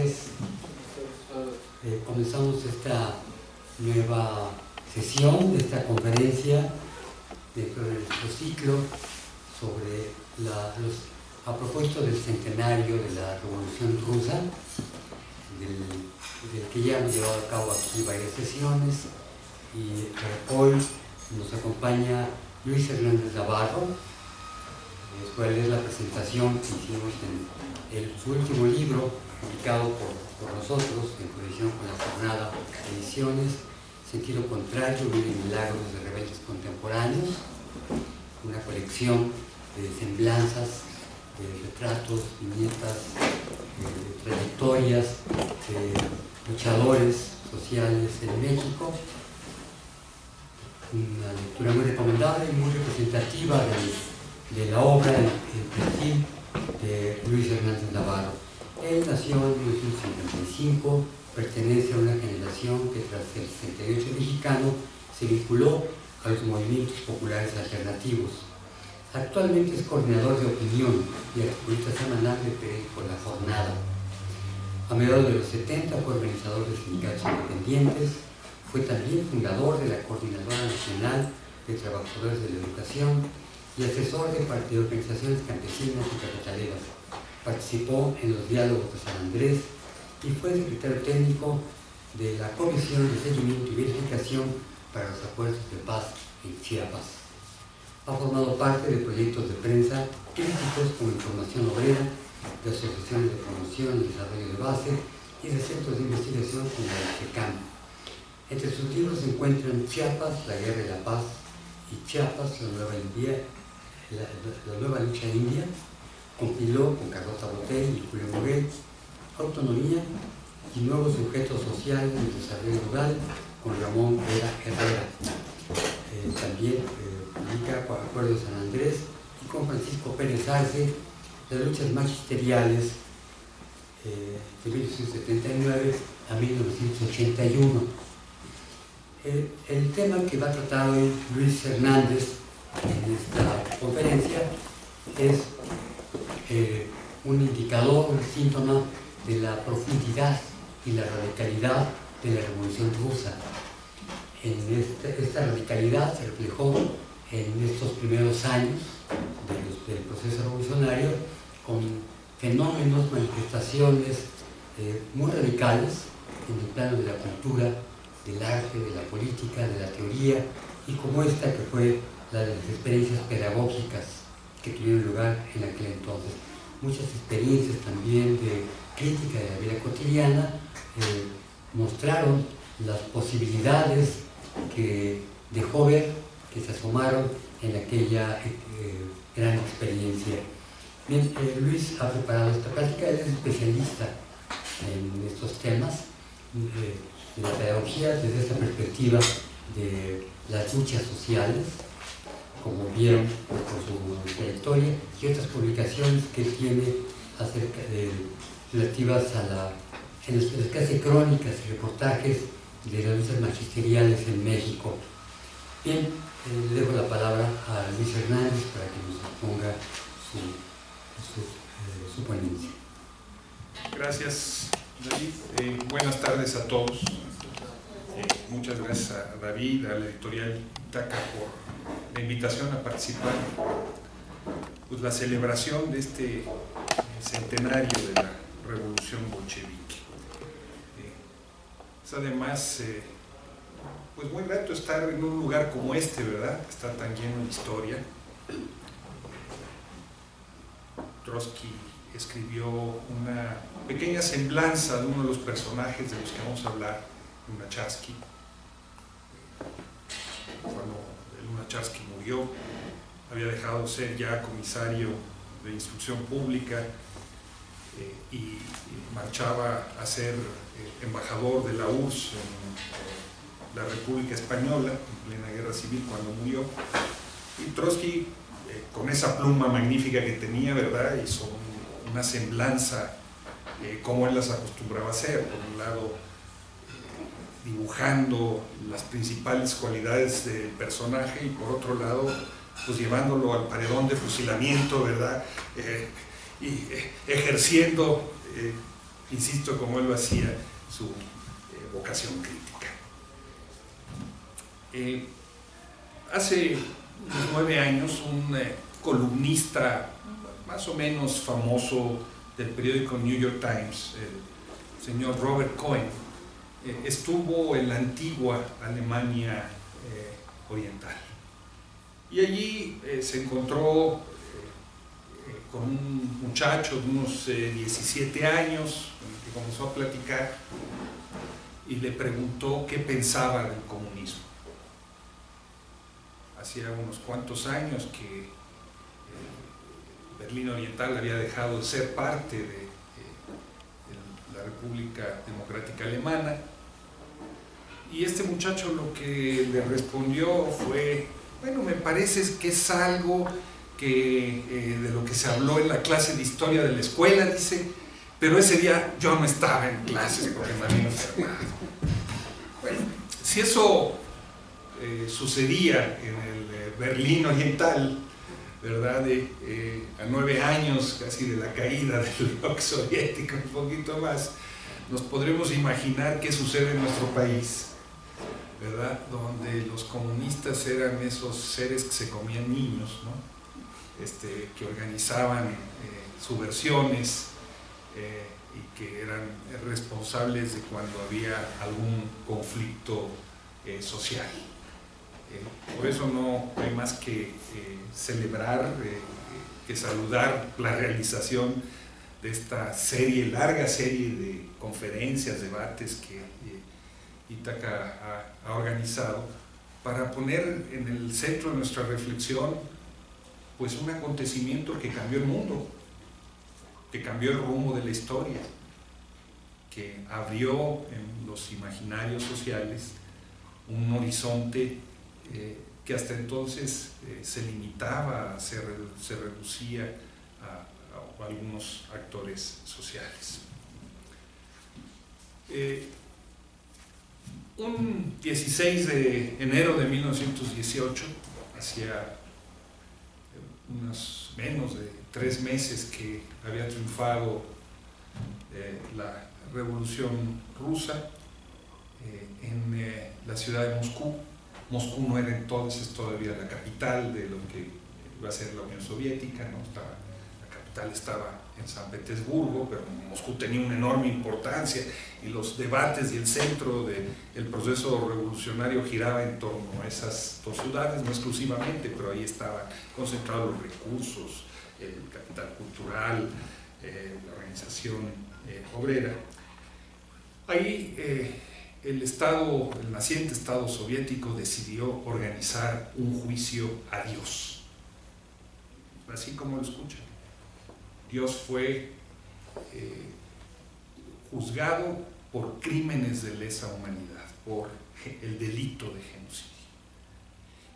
tardes. Comenzamos esta nueva sesión de esta conferencia dentro de nuestro ciclo sobre a propósito del centenario de la Revolución Rusa, del que ya hemos llevado a cabo aquí varias sesiones, y hoy nos acompaña Luis Hernández Navarro, cuál es la presentación que hicimos en su último libro, publicado por nosotros en conexión con la Jornada de Ediciones, Sentido Contrario, Vida y Milagros de Rebeldes Contemporáneos, una colección de semblanzas, de retratos, viñetas, trayectorias de luchadores sociales en México. Una lectura muy recomendable y muy representativa de la obra, el perfil de Luis Hernández Navarro. Él nació en 1955, pertenece a una generación que tras el 68 mexicano se vinculó a los movimientos populares alternativos. Actualmente es coordinador de opinión y articulista semanal del periódico La Jornada. A mediados de los 70 fue organizador de sindicatos independientes, fue también fundador de la Coordinadora Nacional de Trabajadores de la Educación y asesor de organizaciones campesinas y capitaleras. Participó en los diálogos de San Andrés y fue secretario técnico de la Comisión de Seguimiento y Verificación para los Acuerdos de Paz en Chiapas. Ha formado parte de proyectos de prensa críticos como Información Obrera, de asociaciones de promoción y desarrollo de base y de centros de investigación como el CECAM. Entre sus libros se encuentran Chiapas, la Guerra y la Paz, y Chiapas, la nueva lucha india. Compiló con Carlota Botey y Julio Moguel Autonomía y Nuevos Sujetos Sociales en el Desarrollo Rural con Ramón Vera Herrera. También publica con Acuerdo de San Andrés y con Francisco Pérez Arce las luchas magisteriales de 1979 a 1981. El tema que va a tratar hoy Luis Hernández en esta conferencia es un indicador, un síntoma de la profundidad y la radicalidad de la Revolución Rusa. Esta radicalidad se reflejó en estos primeros años del proceso revolucionario con fenómenos, manifestaciones muy radicales en el plano de la cultura, del arte, de la política, de la teoría, y como esta que fue la de las experiencias pedagógicas que tuvieron lugar en aquel entonces. Muchas experiencias también de crítica de la vida cotidiana mostraron las posibilidades que dejó ver, que se asomaron en aquella gran experiencia. Bien, Luis ha preparado esta práctica, él es especialista en estos temas de la pedagogía desde esta perspectiva de las luchas sociales, como vieron por su trayectoria, y otras publicaciones que tiene acerca relativas en las que hace crónicas y reportajes de las luchas magisteriales en México. Bien, le dejo la palabra a Luis Hernández para que nos exponga su ponencia. Gracias, David. Buenas tardes a todos. Muchas gracias a David, a la editorial Itaca, por la invitación a participar en la celebración de este centenario de la Revolución Bolchevique. Es además pues muy grato estar en un lugar como este, ¿verdad? Que está tan lleno de historia. Trotsky escribió una pequeña semblanza de uno de los personajes de los que vamos a hablar, Lunacharsky. Cuando Lunacharsky murió, había dejado de ser ya comisario de instrucción pública y marchaba a ser embajador de la URSS en la República Española, en plena guerra civil, cuando murió. Y Trotsky, con esa pluma magnífica que tenía, ¿verdad?, hizo una semblanza como él las acostumbraba a hacer. Por un lado, dibujando las principales cualidades del personaje, y por otro lado, pues llevándolo al paredón de fusilamiento, ¿verdad?, y ejerciendo insisto, como él lo hacía, su vocación crítica. Hace unos 9 años, un columnista más o menos famoso del periódico New York Times, el señor Robert Cohen, estuvo en la antigua Alemania oriental. Y allí se encontró con un muchacho de unos 17 años, con el que comenzó a platicar, y le preguntó qué pensaba del comunismo. Hacía unos cuantos años que Berlín Oriental había dejado de ser parte de la República Democrática Alemana, y este muchacho lo que le respondió fue: bueno, me parece que es algo que, de lo que se habló en la clase de historia de la escuela, dice, pero ese día yo no estaba en clases porque me había enfermado. Bueno, si eso sucedía en el Berlín Oriental, ¿verdad? A 9 años casi de la caída del bloque soviético, un poquito más, nos podremos imaginar qué sucede en nuestro país, ¿verdad? Donde los comunistas eran esos seres que se comían niños, ¿no? Que organizaban subversiones y que eran responsables de cuando había algún conflicto social. Por eso no hay más que celebrar, que saludar la realización de esta serie, larga serie de conferencias, debates que Ítaca ha organizado para poner en el centro de nuestra reflexión pues un acontecimiento que cambió el mundo, que cambió el rumbo de la historia, que abrió en los imaginarios sociales un horizonte que hasta entonces se limitaba, se reducía a algunos actores sociales. Un 16 de enero de 1918, hacía unos menos de 3 meses que había triunfado la Revolución Rusa en la ciudad de Moscú. Moscú no era entonces todavía la capital de lo que iba a ser la Unión Soviética, ¿no? La capital estaba en San Petersburgo, pero Moscú tenía una enorme importancia y los debates y el centro del proceso revolucionario giraba en torno a esas 2 ciudades, no exclusivamente, pero ahí estaban concentrados los recursos, el capital cultural, la organización obrera. Ahí el naciente Estado soviético decidió organizar un juicio a Dios, así como lo escuchan. Dios fue juzgado por crímenes de lesa humanidad, por el delito de genocidio.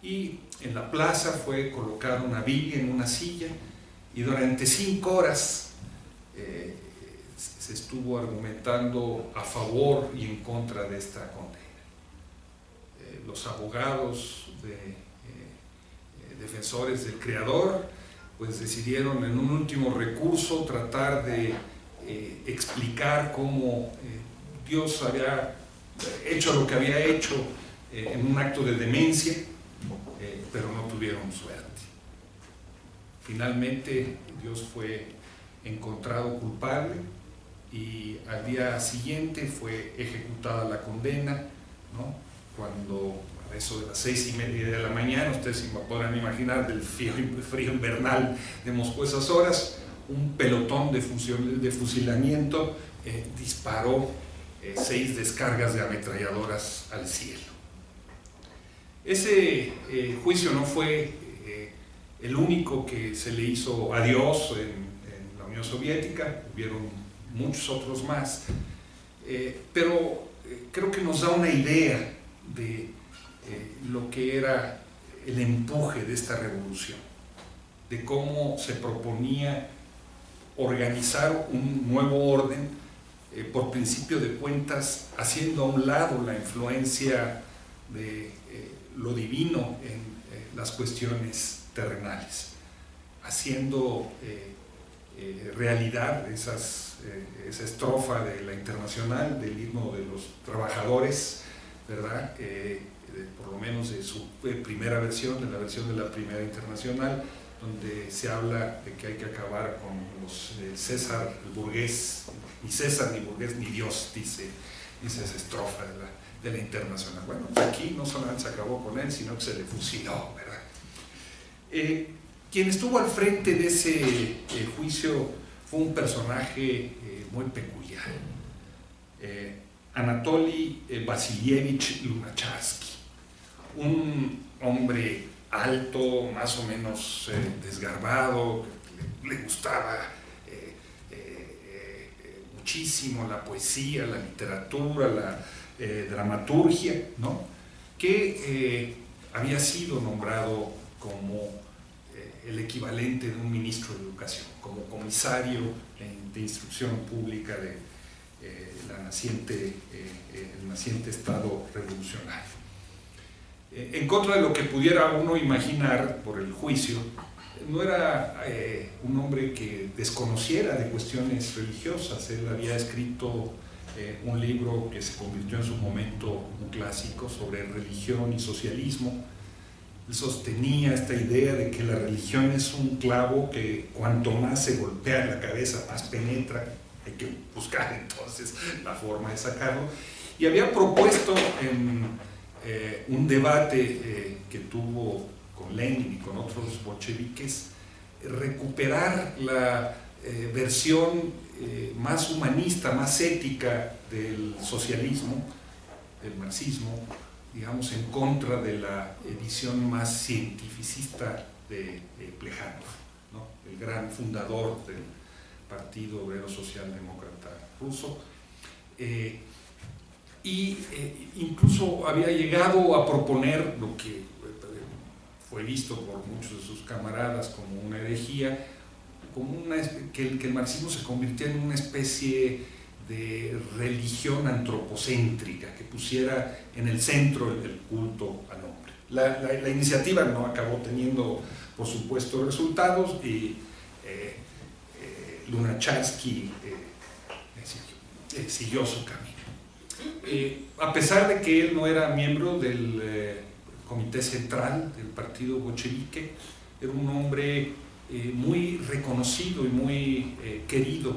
Y en la plaza fue colocada una Biblia en una silla y durante 5 horas se estuvo argumentando a favor y en contra de esta condena. Los abogados defensores del Creador pues decidieron en un último recurso tratar de explicar cómo Dios había hecho lo que había hecho en un acto de demencia, pero no tuvieron suerte. Finalmente Dios fue encontrado culpable y al día siguiente fue ejecutada la condena, ¿no? Cuando a eso de las 6:30 de la mañana, ustedes podrán imaginar del frío invernal de Moscú esas horas, un pelotón de fusilamiento disparó 6 descargas de ametralladoras al cielo. Ese juicio no fue el único que se le hizo a Dios en la Unión Soviética, hubieron muchos otros más, pero creo que nos da una idea de lo que era el empuje de esta revolución, de cómo se proponía organizar un nuevo orden, por principio de cuentas, haciendo a un lado la influencia de lo divino en las cuestiones terrenales, haciendo realidad esas esa estrofa de la Internacional, del himno de los trabajadores, ¿verdad? Por lo menos de su primera versión, de la versión de la Primera Internacional, donde se habla de que hay que acabar con los César, el burgués, ni César, ni burgués, ni Dios, dice esa estrofa de la Internacional. Bueno, aquí no solamente se acabó con él, sino que se le fusiló, ¿verdad? Quien estuvo al frente de ese juicio fue un personaje muy peculiar, Anatoly Vasilievich Lunacharsky, un hombre alto, más o menos desgarbado, le gustaba muchísimo la poesía, la literatura, la dramaturgia, ¿no? Que había sido nombrado como el equivalente de un ministro de Educación, como comisario de instrucción pública de el naciente Estado revolucionario. En contra de lo que pudiera uno imaginar por el juicio, no era un hombre que desconociera de cuestiones religiosas. Él había escrito un libro que se convirtió en su momento un clásico sobre religión y socialismo. Él sostenía esta idea de que la religión es un clavo que cuanto más se golpea en la cabeza, más penetra. Hay que buscar entonces la forma de sacarlo. Y había propuesto en un debate que tuvo con Lenin y con otros bolcheviques, recuperar la versión más humanista, más ética del socialismo, del marxismo, digamos, en contra de la edición más cientificista de Plejánov, ¿no? El gran fundador del Partido Obrero Socialdemócrata ruso. Incluso había llegado a proponer lo que fue visto por muchos de sus camaradas como una herejía, como que el marxismo se convirtiera en una especie de religión antropocéntrica que pusiera en el centro el culto al hombre. La iniciativa no acabó teniendo, por supuesto, resultados y Lunacharsky siguió su camino. A pesar de que él no era miembro del comité central del partido bolchevique, era un hombre muy reconocido y muy querido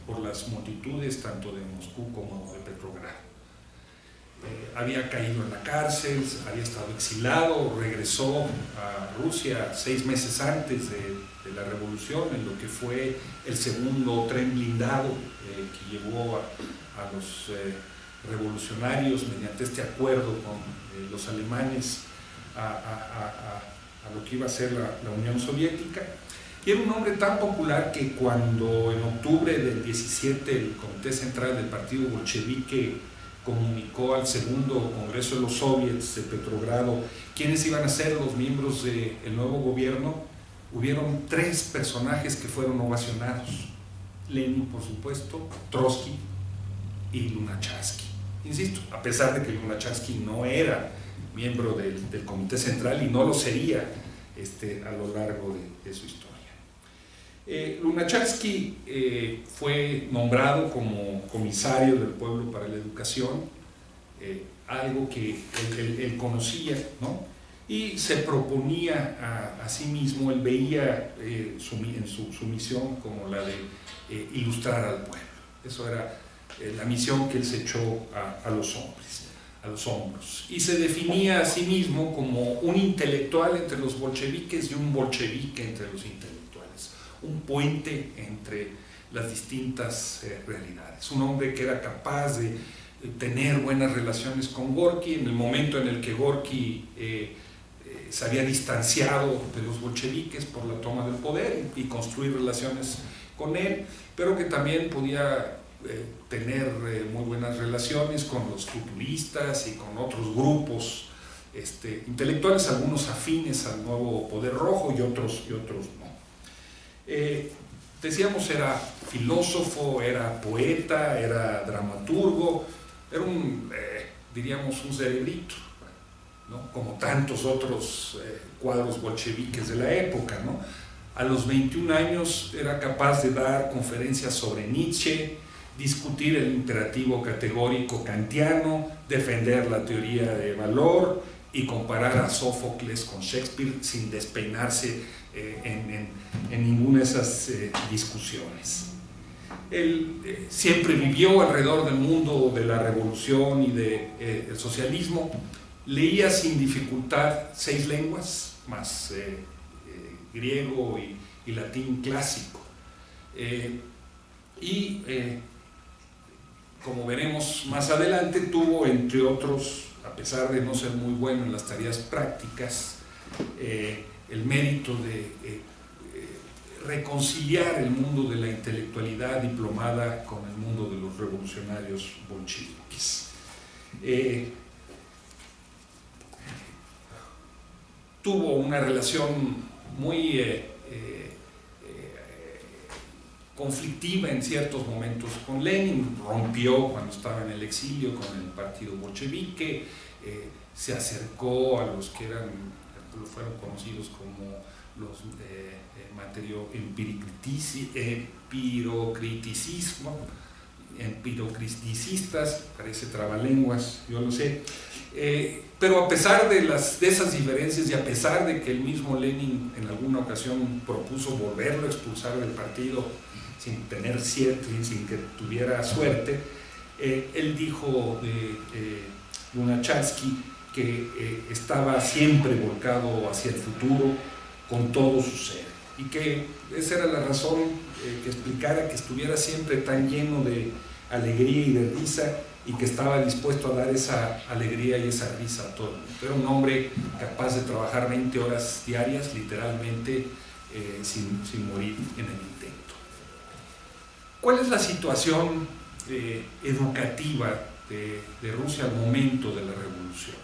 por las multitudes tanto de Moscú como de Petrogrado. Había caído en la cárcel, había estado exilado, regresó a Rusia 6 meses antes de la revolución, en lo que fue el segundo tren blindado que llevó a los revolucionarios mediante este acuerdo con los alemanes a lo que iba a ser la Unión Soviética. Y era un hombre tan popular que cuando en octubre del 17 el Comité Central del Partido Bolchevique comunicó al segundo Congreso de los Soviets de Petrogrado quiénes iban a ser los miembros del nuevo gobierno, hubieron 3 personajes que fueron ovacionados: Lenin, por supuesto, Trotsky y Lunacharsky. Insisto, a pesar de que Lunacharsky no era miembro del Comité Central y no lo sería a lo largo de su historia. Lunacharsky fue nombrado como comisario del pueblo para la educación, algo que él conocía, ¿no? Y se proponía a sí mismo, él veía su misión como la de ilustrar al pueblo. Eso era la misión que él se echó a los hombros. Y se definía a sí mismo como un intelectual entre los bolcheviques y un bolchevique entre los intelectuales, un puente entre las distintas realidades. Un hombre que era capaz de tener buenas relaciones con Gorky en el momento en el que Gorky se había distanciado de los bolcheviques por la toma del poder y construir relaciones con él, pero que también podía tener muy buenas relaciones con los futuristas y con otros grupos intelectuales, algunos afines al nuevo poder rojo y otros no. Decíamos, era filósofo, era poeta, era dramaturgo, era diríamos un cerebrito, ¿no? Como tantos otros cuadros bolcheviques de la época, ¿no? A los 21 años era capaz de dar conferencias sobre Nietzsche, discutir el imperativo categórico kantiano, defender la teoría de valor y comparar a Sófocles con Shakespeare sin despeinarse en ninguna de esas discusiones. Él siempre vivió alrededor del mundo de la revolución y del socialismo, leía sin dificultad 6 lenguas, más griego y latín clásico. Como veremos más adelante, tuvo, entre otros, a pesar de no ser muy bueno en las tareas prácticas, el mérito de reconciliar el mundo de la intelectualidad diplomada con el mundo de los revolucionarios bolcheviques. Tuvo una relación muy conflictiva en ciertos momentos con Lenin, rompió cuando estaba en el exilio con el partido bolchevique, se acercó a los que fueron conocidos como los empirocriticistas, parece trabalenguas, yo lo sé, pero a pesar de esas diferencias y a pesar de que el mismo Lenin en alguna ocasión propuso volverlo a expulsar del partido sin que tuviera suerte, él dijo de Lunacharsky que estaba siempre volcado hacia el futuro con todo su ser, y que esa era la razón que explicara que estuviera siempre tan lleno de alegría y de risa, y que estaba dispuesto a dar esa alegría y esa risa a todo el mundo. Era un hombre capaz de trabajar 20 horas diarias, literalmente, sin morir en el intento. ¿Cuál es la situación educativa de Rusia al momento de la revolución,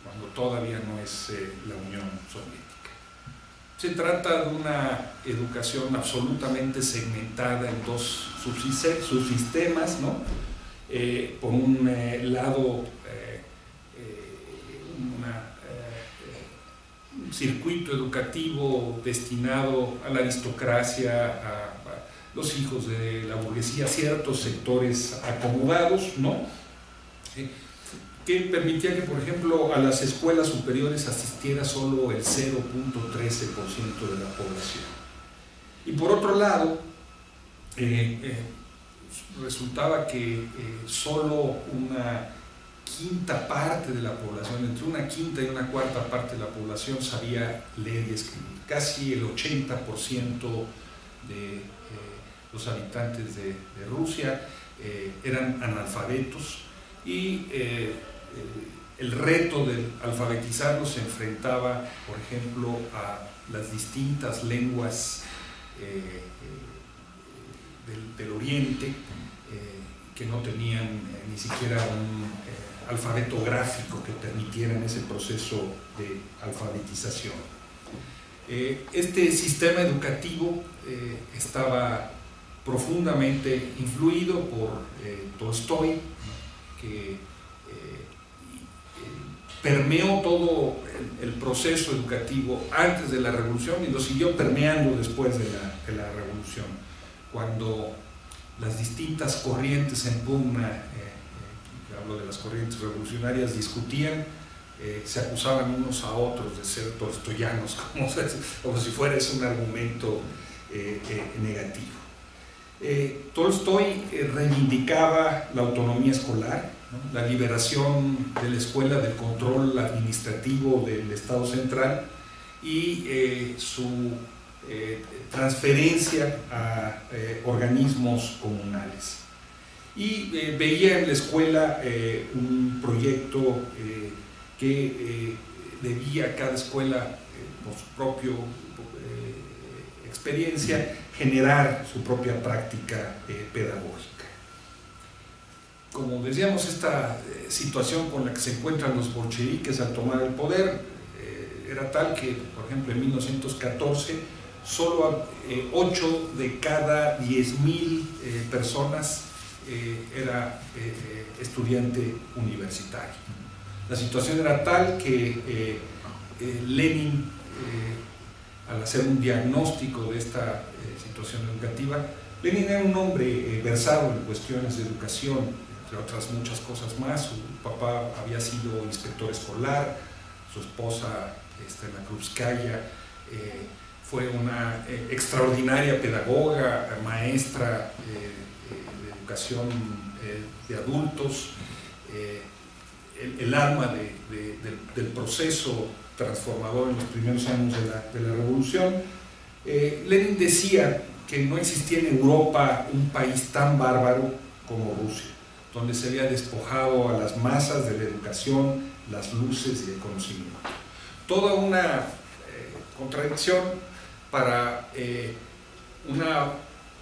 cuando todavía no es la Unión Soviética? Se trata de una educación absolutamente segmentada en 2 subsistemas, ¿no? Por un lado, un circuito educativo destinado a la aristocracia, a los hijos de la burguesía, ciertos sectores acomodados, ¿no? Que permitía que, por ejemplo, a las escuelas superiores asistiera solo el 0.13% de la población. Y por otro lado, resultaba que solo una quinta parte de la población, entre una quinta y una cuarta parte de la población, sabía leer y escribir. Casi el 80% de los habitantes de Rusia eran analfabetos, y el reto de alfabetizarlos se enfrentaba, por ejemplo, a las distintas lenguas del Oriente, que no tenían ni siquiera un alfabeto gráfico que permitiera ese proceso de alfabetización. Este sistema educativo estaba profundamente influido por Tolstói, que permeó todo el proceso educativo antes de la revolución y lo siguió permeando después de la revolución, cuando las distintas corrientes en pugna, hablo de las corrientes revolucionarias, discutían, se acusaban unos a otros de ser tolstoyanos, como si fuera un argumento negativo. Tolstói reivindicaba la autonomía escolar, ¿no?, la liberación de la escuela del control administrativo del Estado central y su transferencia a organismos comunales. Y veía en la escuela un proyecto que debía cada escuela, por su propia experiencia, generar su propia práctica pedagógica. Como decíamos, esta situación con la que se encuentran los bolcheviques al tomar el poder era tal que, por ejemplo, en 1914, solo 8 de cada 10.000 personas era estudiante universitario. La situación era tal que Lenin al hacer un diagnóstico de esta situación educativa. Lenin era un hombre versado en cuestiones de educación, entre otras muchas cosas más. Su papá había sido inspector escolar, su esposa, Estela Krupskaya, fue una extraordinaria pedagoga, maestra de educación de adultos, el alma del proceso transformador en los primeros años de la revolución. Lenin decía que no existía en Europa un país tan bárbaro como Rusia, donde se había despojado a las masas de la educación, las luces y el conocimiento. Toda una contradicción para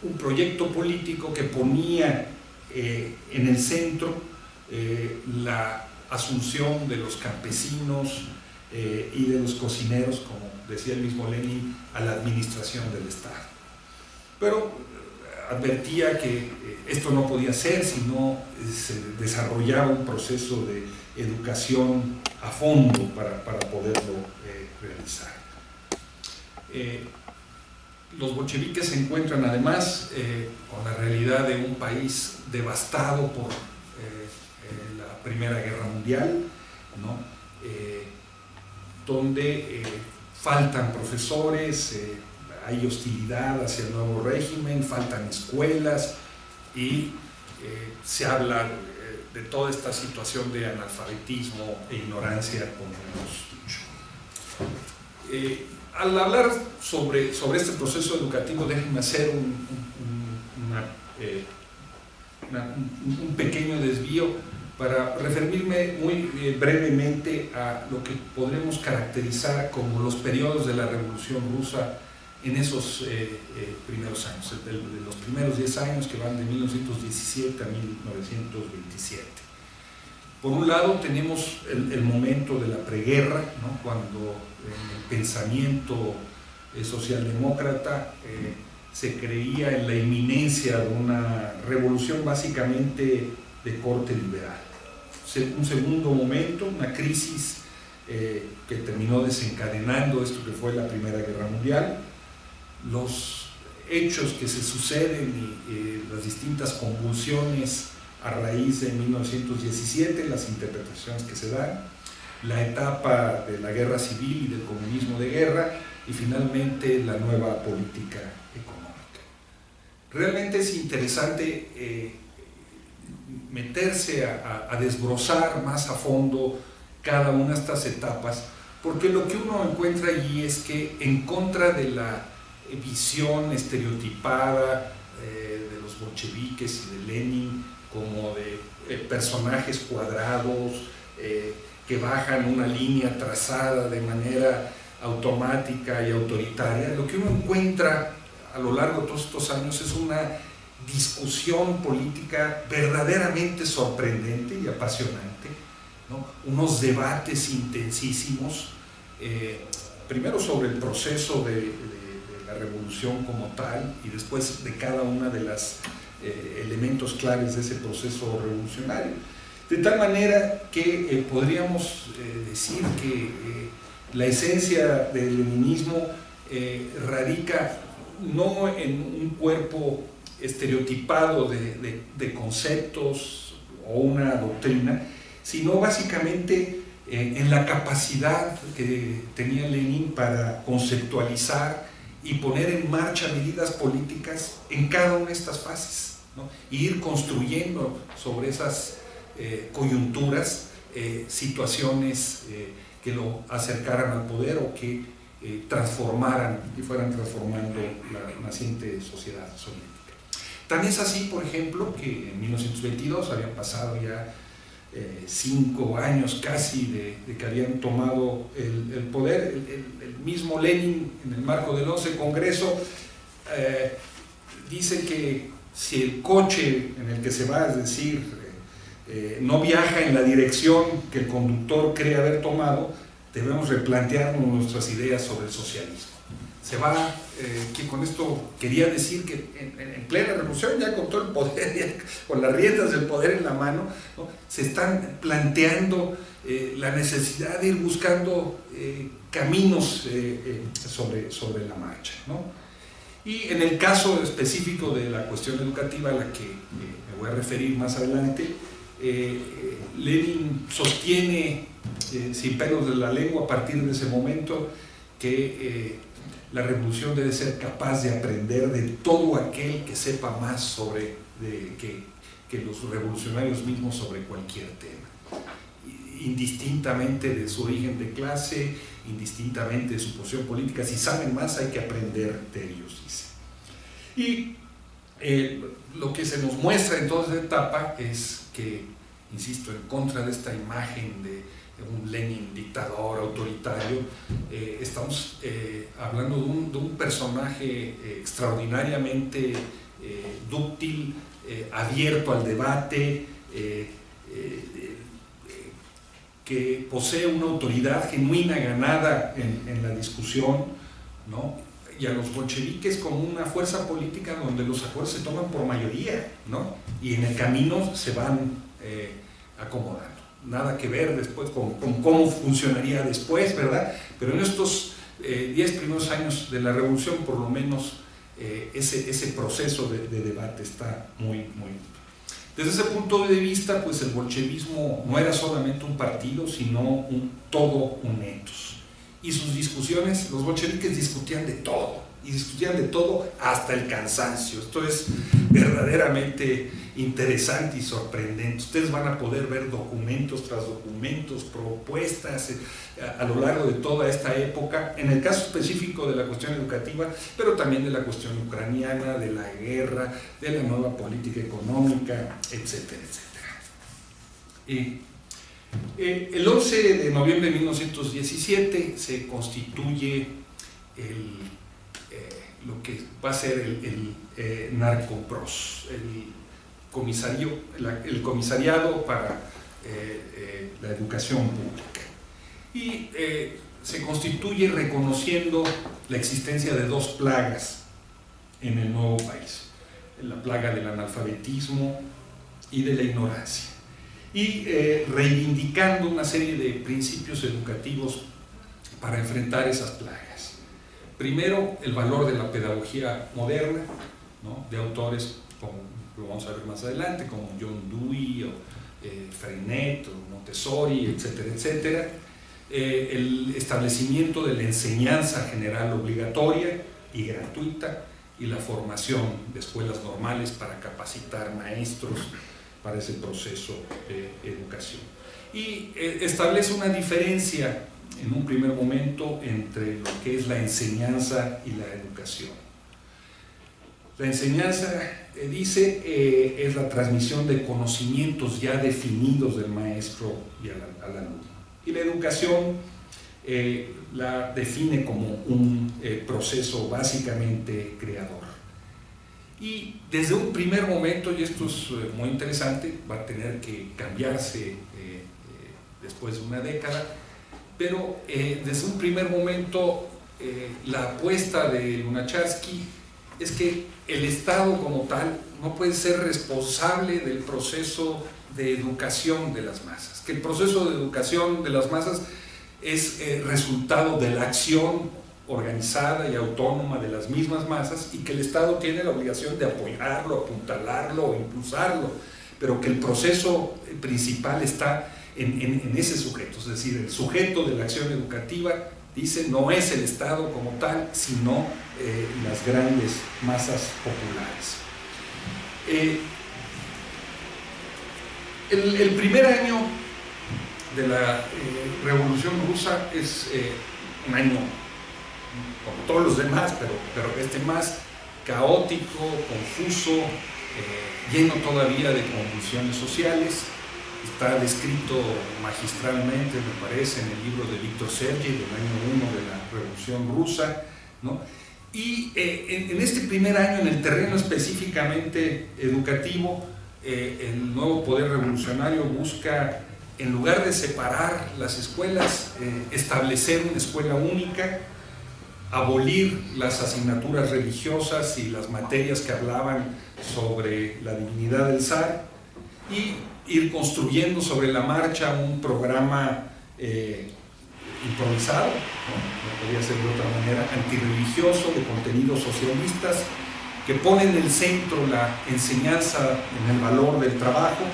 un proyecto político que ponía en el centro la asunción de los campesinos y de los cocineros, como decía el mismo Lenin, a la administración del Estado. Pero advertía que esto no podía ser si no se desarrollaba un proceso de educación a fondo para poderlo realizar. Los bolcheviques se encuentran además con la realidad de un país devastado por la Primera Guerra Mundial, ¿no? Donde faltan profesores, hay hostilidad hacia el nuevo régimen, faltan escuelas y se habla de toda esta situación de analfabetismo e ignorancia, como hemos dicho. Al hablar sobre este proceso educativo, déjenme hacer un pequeño desvío para referirme muy brevemente a lo que podremos caracterizar como los periodos de la Revolución Rusa en esos primeros años, de los primeros 10 años que van de 1917 a 1927. Por un lado tenemos el momento de la preguerra, ¿no? Cuando el pensamiento socialdemócrata se creía en la inminencia de una revolución básicamente de corte liberal. Un segundo momento, una crisis que terminó desencadenando esto que fue la Primera Guerra Mundial, los hechos que se suceden y las distintas convulsiones a raíz de 1917, las interpretaciones que se dan, la etapa de la guerra civil y del comunismo de guerra, y finalmente la nueva política económica. Realmente es interesante meterse a desbrozar más a fondo cada una de estas etapas, porque lo que uno encuentra allí es que, en contra de la visión estereotipada de los bolcheviques y de Lenin como de personajes cuadrados que bajan una línea trazada de manera automática y autoritaria, lo que uno encuentra a lo largo de todos estos años es una discusión política verdaderamente sorprendente y apasionante, ¿no? Unos debates intensísimos, primero sobre el proceso de la revolución como tal, y después de cada una de los elementos claves de ese proceso revolucionario. De tal manera que podríamos decir que la esencia del leninismo radica no en un cuerpo estereotipado de conceptos o una doctrina, sino básicamente en la capacidad que tenía Lenin para conceptualizar y poner en marcha medidas políticas en cada una de estas fases, ¿no? Y ir construyendo sobre esas coyunturas situaciones que lo acercaran al poder o que transformaran y fueran transformando la naciente sociedad soviética. Tan es así, por ejemplo, que en 1922 habían pasado ya 5 años casi de que habían tomado el poder. El mismo Lenin, en el marco del 11 Congreso, dice que si el coche en el que se va, es decir, no viaja en la dirección que el conductor cree haber tomado, debemos replantearnos nuestras ideas sobre el socialismo. Se va, que con esto quería decir que en plena revolución, ya con todo el poder, ya con las riendas del poder en la mano, ¿no?, se están planteando la necesidad de ir buscando caminos sobre la marcha, ¿no? Y en el caso específico de la cuestión educativa a la que me voy a referir más adelante, Lenin sostiene, sin pelos de la lengua, a partir de ese momento, que la revolución debe ser capaz de aprender de todo aquel que sepa más que los revolucionarios mismos sobre cualquier tema, indistintamente de su origen de clase, indistintamente de su posición política. Si saben más, hay que aprender de ellos, dice. Y lo que se nos muestra en toda esta etapa es que, insisto, en contra de esta imagen de un Lenin dictador, autoritario, estamos hablando de un personaje extraordinariamente dúctil, abierto al debate, que posee una autoridad genuina ganada en la discusión, ¿no? Y a los bolcheviques como una fuerza política donde los acuerdos se toman por mayoría, ¿no? Y en el camino se van acomodando. Nada que ver después con cómo funcionaría después, ¿verdad? Pero en estos 10 primeros años de la revolución, por lo menos, ese proceso de debate está muy. Desde ese punto de vista, pues el bolchevismo no era solamente un partido, sino todo un etos. Y sus discusiones, los bolcheviques discutían de todo, y discutían de todo hasta el cansancio. Esto es verdaderamente interesante y sorprendente. Ustedes van a poder ver documentos tras documentos, propuestas a lo largo de toda esta época, en el caso específico de la cuestión educativa, pero también de la cuestión ucraniana, de la guerra, de la nueva política económica, etcétera, etcétera. El 11 de noviembre de 1917 se constituye lo que va a ser el Narcopros, el comisariado para la educación pública. Y se constituye reconociendo la existencia de dos plagas en el nuevo país: la plaga del analfabetismo y de la ignorancia, y reivindicando una serie de principios educativos para enfrentar esas plagas. Primero, el valor de la pedagogía moderna, ¿no?, de autores como, lo vamos a ver más adelante, como John Dewey, o Freinet, o Montessori, etcétera, etcétera. El establecimiento de la enseñanza general obligatoria y gratuita, y la formación de escuelas normales para capacitar maestros para ese proceso de educación. Y establece una diferencia en un primer momento entre lo que es la enseñanza y la educación. La enseñanza, dice, es la transmisión de conocimientos ya definidos del maestro y al alumno. Y la educación la define como un proceso básicamente creador. Y desde un primer momento, y esto es muy interesante, va a tener que cambiarse después de una década, pero desde un primer momento la apuesta de Lunacharsky es que el Estado como tal no puede ser responsable del proceso de educación de las masas, que el proceso de educación de las masas es resultado de la acción organizada y autónoma de las mismas masas, y que el Estado tiene la obligación de apoyarlo, apuntalarlo o impulsarlo, pero que el proceso principal está en ese sujeto, es decir, el sujeto de la acción educativa, dice, no es el Estado como tal, sino las grandes masas populares. El primer año de la Revolución Rusa es un año, como todos los demás, pero este más caótico, confuso, lleno todavía de convulsiones sociales. Está descrito magistralmente, me parece, en el libro de Víctor Sergey, del año 1 de la Revolución Rusa, ¿no? Y en este primer año, en el terreno específicamente educativo, el nuevo poder revolucionario busca, en lugar de separar las escuelas, establecer una escuela única, abolir las asignaturas religiosas y las materias que hablaban sobre la divinidad del zar y ir construyendo sobre la marcha un programa improvisado, no podía ser de otra manera, antirreligioso, de contenidos socialistas, que pone en el centro la enseñanza en el valor del trabajo,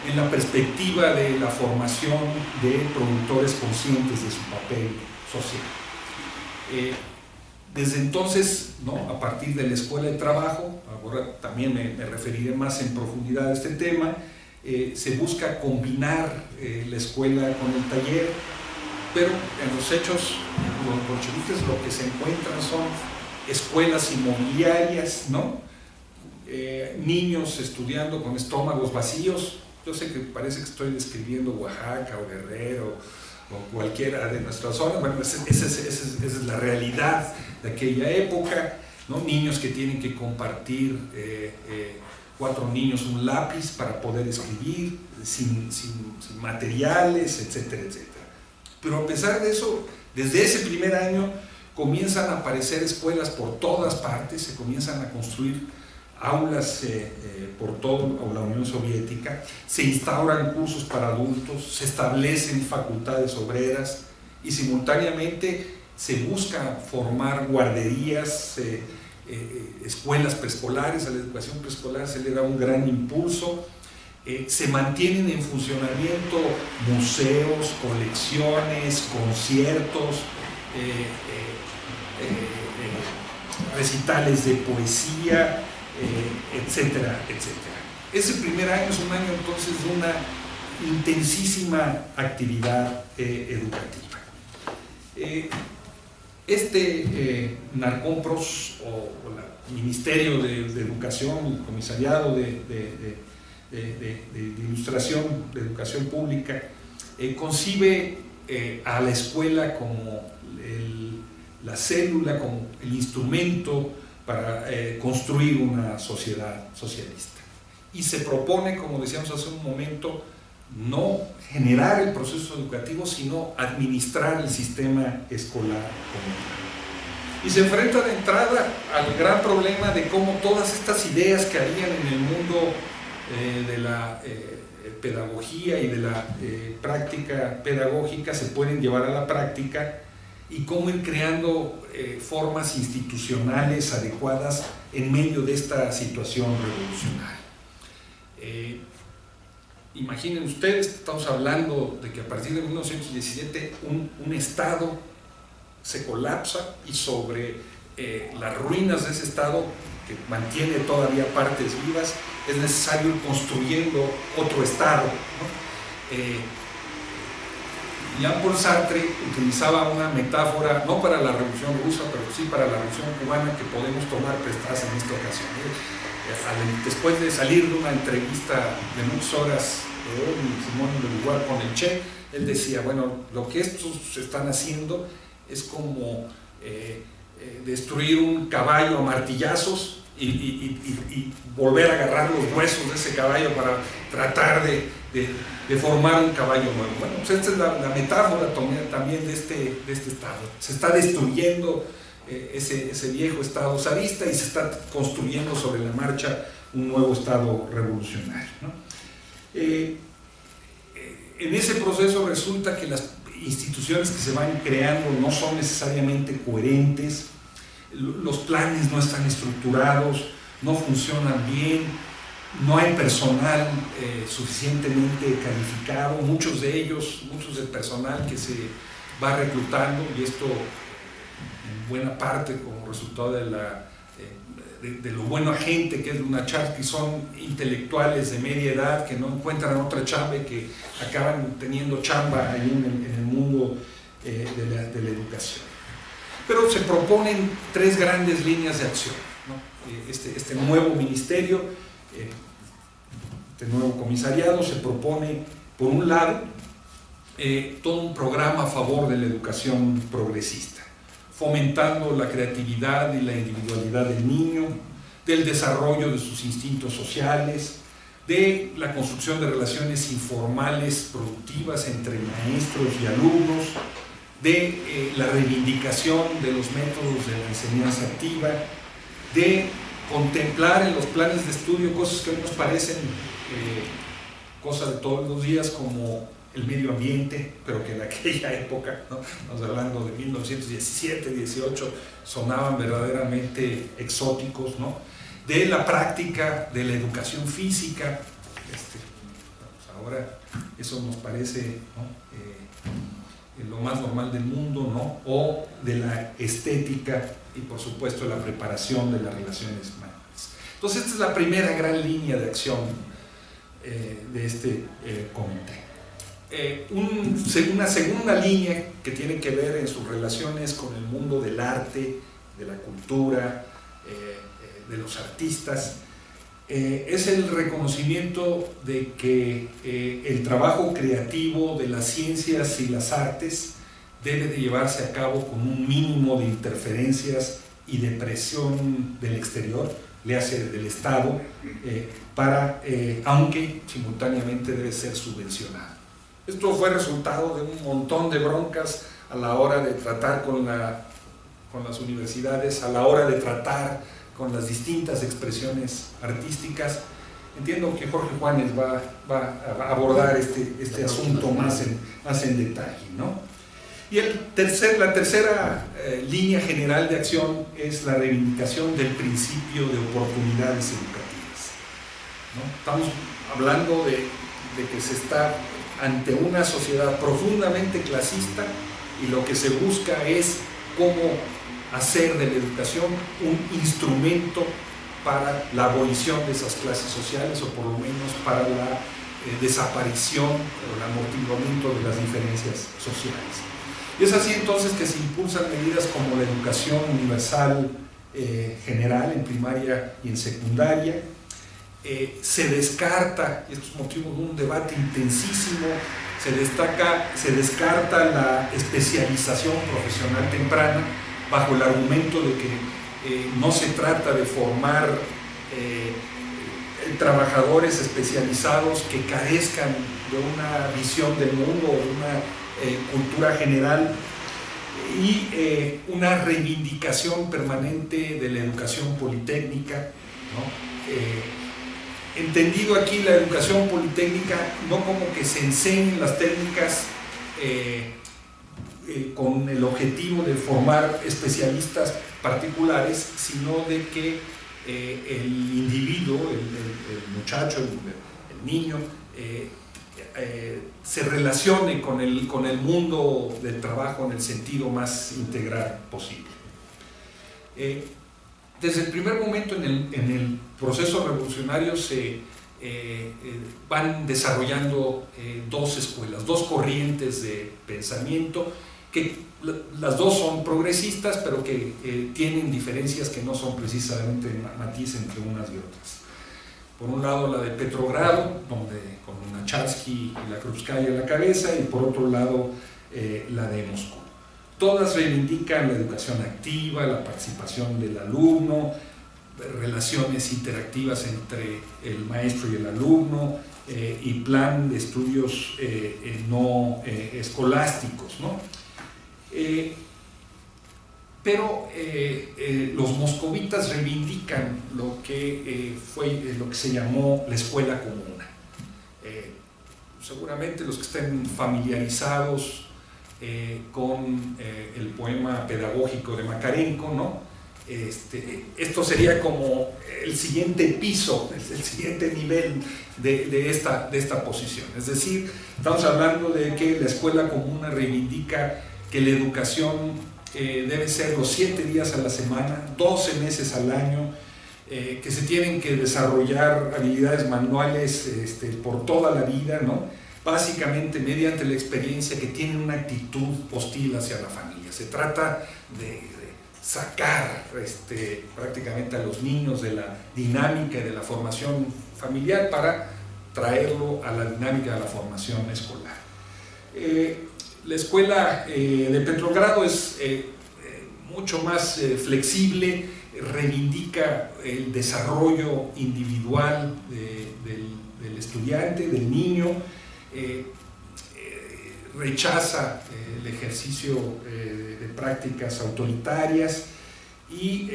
en la perspectiva de la formación de productores conscientes de su papel social. Desde entonces, ¿no?, a partir de la Escuela de Trabajo, ahora también me referiré más en profundidad a este tema, se busca combinar la escuela con el taller, pero en los hechos, los bolcheviques lo que se encuentran son escuelas inmobiliarias, ¿no? Niños estudiando con estómagos vacíos. Yo sé que parece que estoy describiendo Oaxaca o Guerrero o cualquiera de nuestras zonas. Bueno, esa es la realidad de aquella época, ¿no? Niños que tienen que compartir 4 niños un lápiz para poder escribir, sin materiales, etcétera, etcétera. Pero a pesar de eso, desde ese primer año comienzan a aparecer escuelas por todas partes, se comienzan a construir aulas por toda la Unión Soviética, se instauran cursos para adultos, se establecen facultades obreras y simultáneamente se busca formar guarderías, escuelas preescolares. A la educación preescolar se le da un gran impulso. Se mantienen en funcionamiento museos, colecciones, conciertos, recitales de poesía, etcétera, etcétera. Ese primer año es un año entonces de una intensísima actividad educativa. Narcompros o el Ministerio de Educación, el Comisariado de Ilustración, de Educación Pública, concibe a la escuela como la célula, como el instrumento para construir una sociedad socialista. Y se propone, como decíamos hace un momento, no generar el proceso educativo, sino administrar el sistema escolar como tal. Y se enfrenta de entrada al gran problema de cómo todas estas ideas que habían en el mundo de la pedagogía y de la práctica pedagógica se pueden llevar a la práctica, y cómo ir creando formas institucionales adecuadas en medio de esta situación revolucionaria. Imaginen ustedes, estamos hablando de que a partir de 1917 un Estado se colapsa, y sobre las ruinas de ese Estado, que mantiene todavía partes vivas, es necesario ir construyendo otro Estado, ¿no? Jean-Paul Sartre utilizaba una metáfora, no para la Revolución Rusa, pero sí para la Revolución Cubana, que podemos tomar prestadas en esta ocasión. Después de salir de una entrevista de muchas horas de Simón de Beauvoir con el Che, él decía, bueno, lo que estos están haciendo es como destruir un caballo a martillazos y volver a agarrar los huesos de ese caballo para tratar de formar un caballo nuevo. Bueno, pues esta es la metáfora también de este Estado. Se está destruyendo ese viejo Estado zarista y se está construyendo sobre la marcha un nuevo Estado revolucionario, ¿no? En ese proceso resulta que las instituciones que se van creando no son necesariamente coherentes, los planes no están estructurados, no funcionan bien, no hay personal suficientemente calificado, muchos del personal que se va reclutando, y esto en buena parte como resultado de lo bueno agente que es Lunácharsky, son intelectuales de media edad que no encuentran otra chamba y que acaban teniendo chamba ahí en el mundo de la educación. Pero se proponen 3 grandes líneas de acción, ¿no? Este nuevo ministerio, este nuevo comisariado, se propone, por un lado, todo un programa a favor de la educación progresista, fomentando la creatividad y la individualidad del niño, del desarrollo de sus instintos sociales, de la construcción de relaciones informales productivas entre maestros y alumnos, de la reivindicación de los métodos de la enseñanza activa, de contemplar en los planes de estudio cosas que hoy nos parecen cosas de todos los días, como el medio ambiente, pero que en aquella época, ¿no? Estamos hablando de 1917, 18, sonaban verdaderamente exóticos, ¿no? De la práctica de la educación física, pues ahora eso nos parece, ¿no? Lo más normal del mundo, ¿no? O de la estética y por supuesto la preparación de las relaciones humanas. Entonces esta es la primera gran línea de acción de este comité. Una segunda línea que tiene que ver en sus relaciones con el mundo del arte, de la cultura, de los artistas, es el reconocimiento de que el trabajo creativo de las ciencias y las artes debe de llevarse a cabo con un mínimo de interferencias y de presión del exterior, le hace del Estado, aunque simultáneamente debe ser subvencionado. Esto fue resultado de un montón de broncas a la hora de tratar con las universidades, a la hora de tratar con las distintas expresiones artísticas. Entiendo que Jorge Juanes va a abordar este asunto más en detalle, ¿no? Y la tercera línea general de acción es la reivindicación del principio de oportunidades educativas, ¿no? Estamos hablando de que se está ante una sociedad profundamente clasista y lo que se busca es cómo hacer de la educación un instrumento para la abolición de esas clases sociales, o por lo menos para la desaparición o el amortiguamiento de las diferencias sociales. Y es así entonces que se impulsan medidas como la educación universal general en primaria y en secundaria. Se descarta, y esto es motivo de un debate intensísimo, se descarta la especialización profesional temprana, bajo el argumento de que no se trata de formar trabajadores especializados que carezcan de una visión del mundo o de una cultura general, y una reivindicación permanente de la educación politécnica, ¿no? Entendido aquí la educación politécnica no como que se enseñen las técnicas con el objetivo de formar especialistas particulares, sino de que el individuo, el muchacho, el niño, se relacione con el mundo del trabajo en el sentido más integral posible. Desde el primer momento en el proceso revolucionario se van desarrollando dos escuelas, dos corrientes de pensamiento, que las dos son progresistas, pero que tienen diferencias que no son precisamente matiz entre unas y otras. Por un lado la de Petrogrado, donde con Lunácharsky y la Krupskaya a la cabeza, y por otro lado la de Moscú. Todas reivindican la educación activa, la participación del alumno, relaciones interactivas entre el maestro y el alumno, y plan de estudios no escolásticos, ¿no? Pero los moscovitas reivindican lo que lo que se llamó la escuela comuna. Seguramente los que estén familiarizados con el poema pedagógico de Makarenko, ¿no? Esto sería como el siguiente piso, el siguiente nivel de esta posición. Es decir, estamos hablando de que la escuela comuna reivindica que la educación debe ser los 7 días a la semana, 12 meses al año, que se tienen que desarrollar habilidades manuales por toda la vida, ¿no? Básicamente mediante la experiencia, que tienen una actitud hostil hacia la familia. Se trata de sacar prácticamente a los niños de la dinámica y de la formación familiar para traerlo a la dinámica de la formación escolar. La escuela de Petrogrado es mucho más flexible, reivindica el desarrollo individual del estudiante, del niño, rechaza el ejercicio de prácticas autoritarias y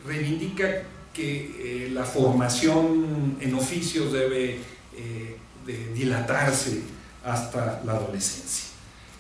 reivindica que la formación en oficios debe de dilatarse hasta la adolescencia.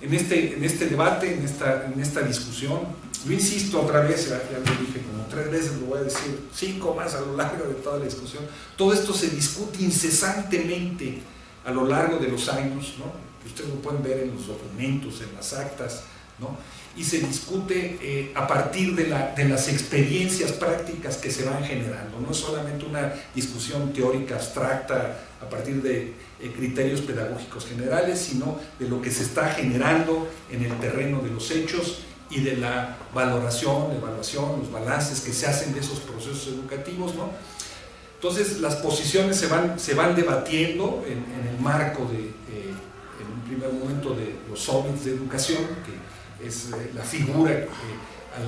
En este debate, en esta discusión, yo insisto otra vez, ya lo dije como 3 veces, lo voy a decir 5 más a lo largo de toda la discusión, todo esto se discute incesantemente a lo largo de los años, ¿no? Ustedes lo pueden ver en los documentos, en las actas, ¿no? Y se discute a partir de las experiencias prácticas que se van generando. No es solamente una discusión teórica abstracta a partir de criterios pedagógicos generales, sino de lo que se está generando en el terreno de los hechos y de la valoración, evaluación, los balances que se hacen de esos procesos educativos, ¿no? Entonces las posiciones se van debatiendo en el marco en un primer momento de los soviets de educación, que es la figura a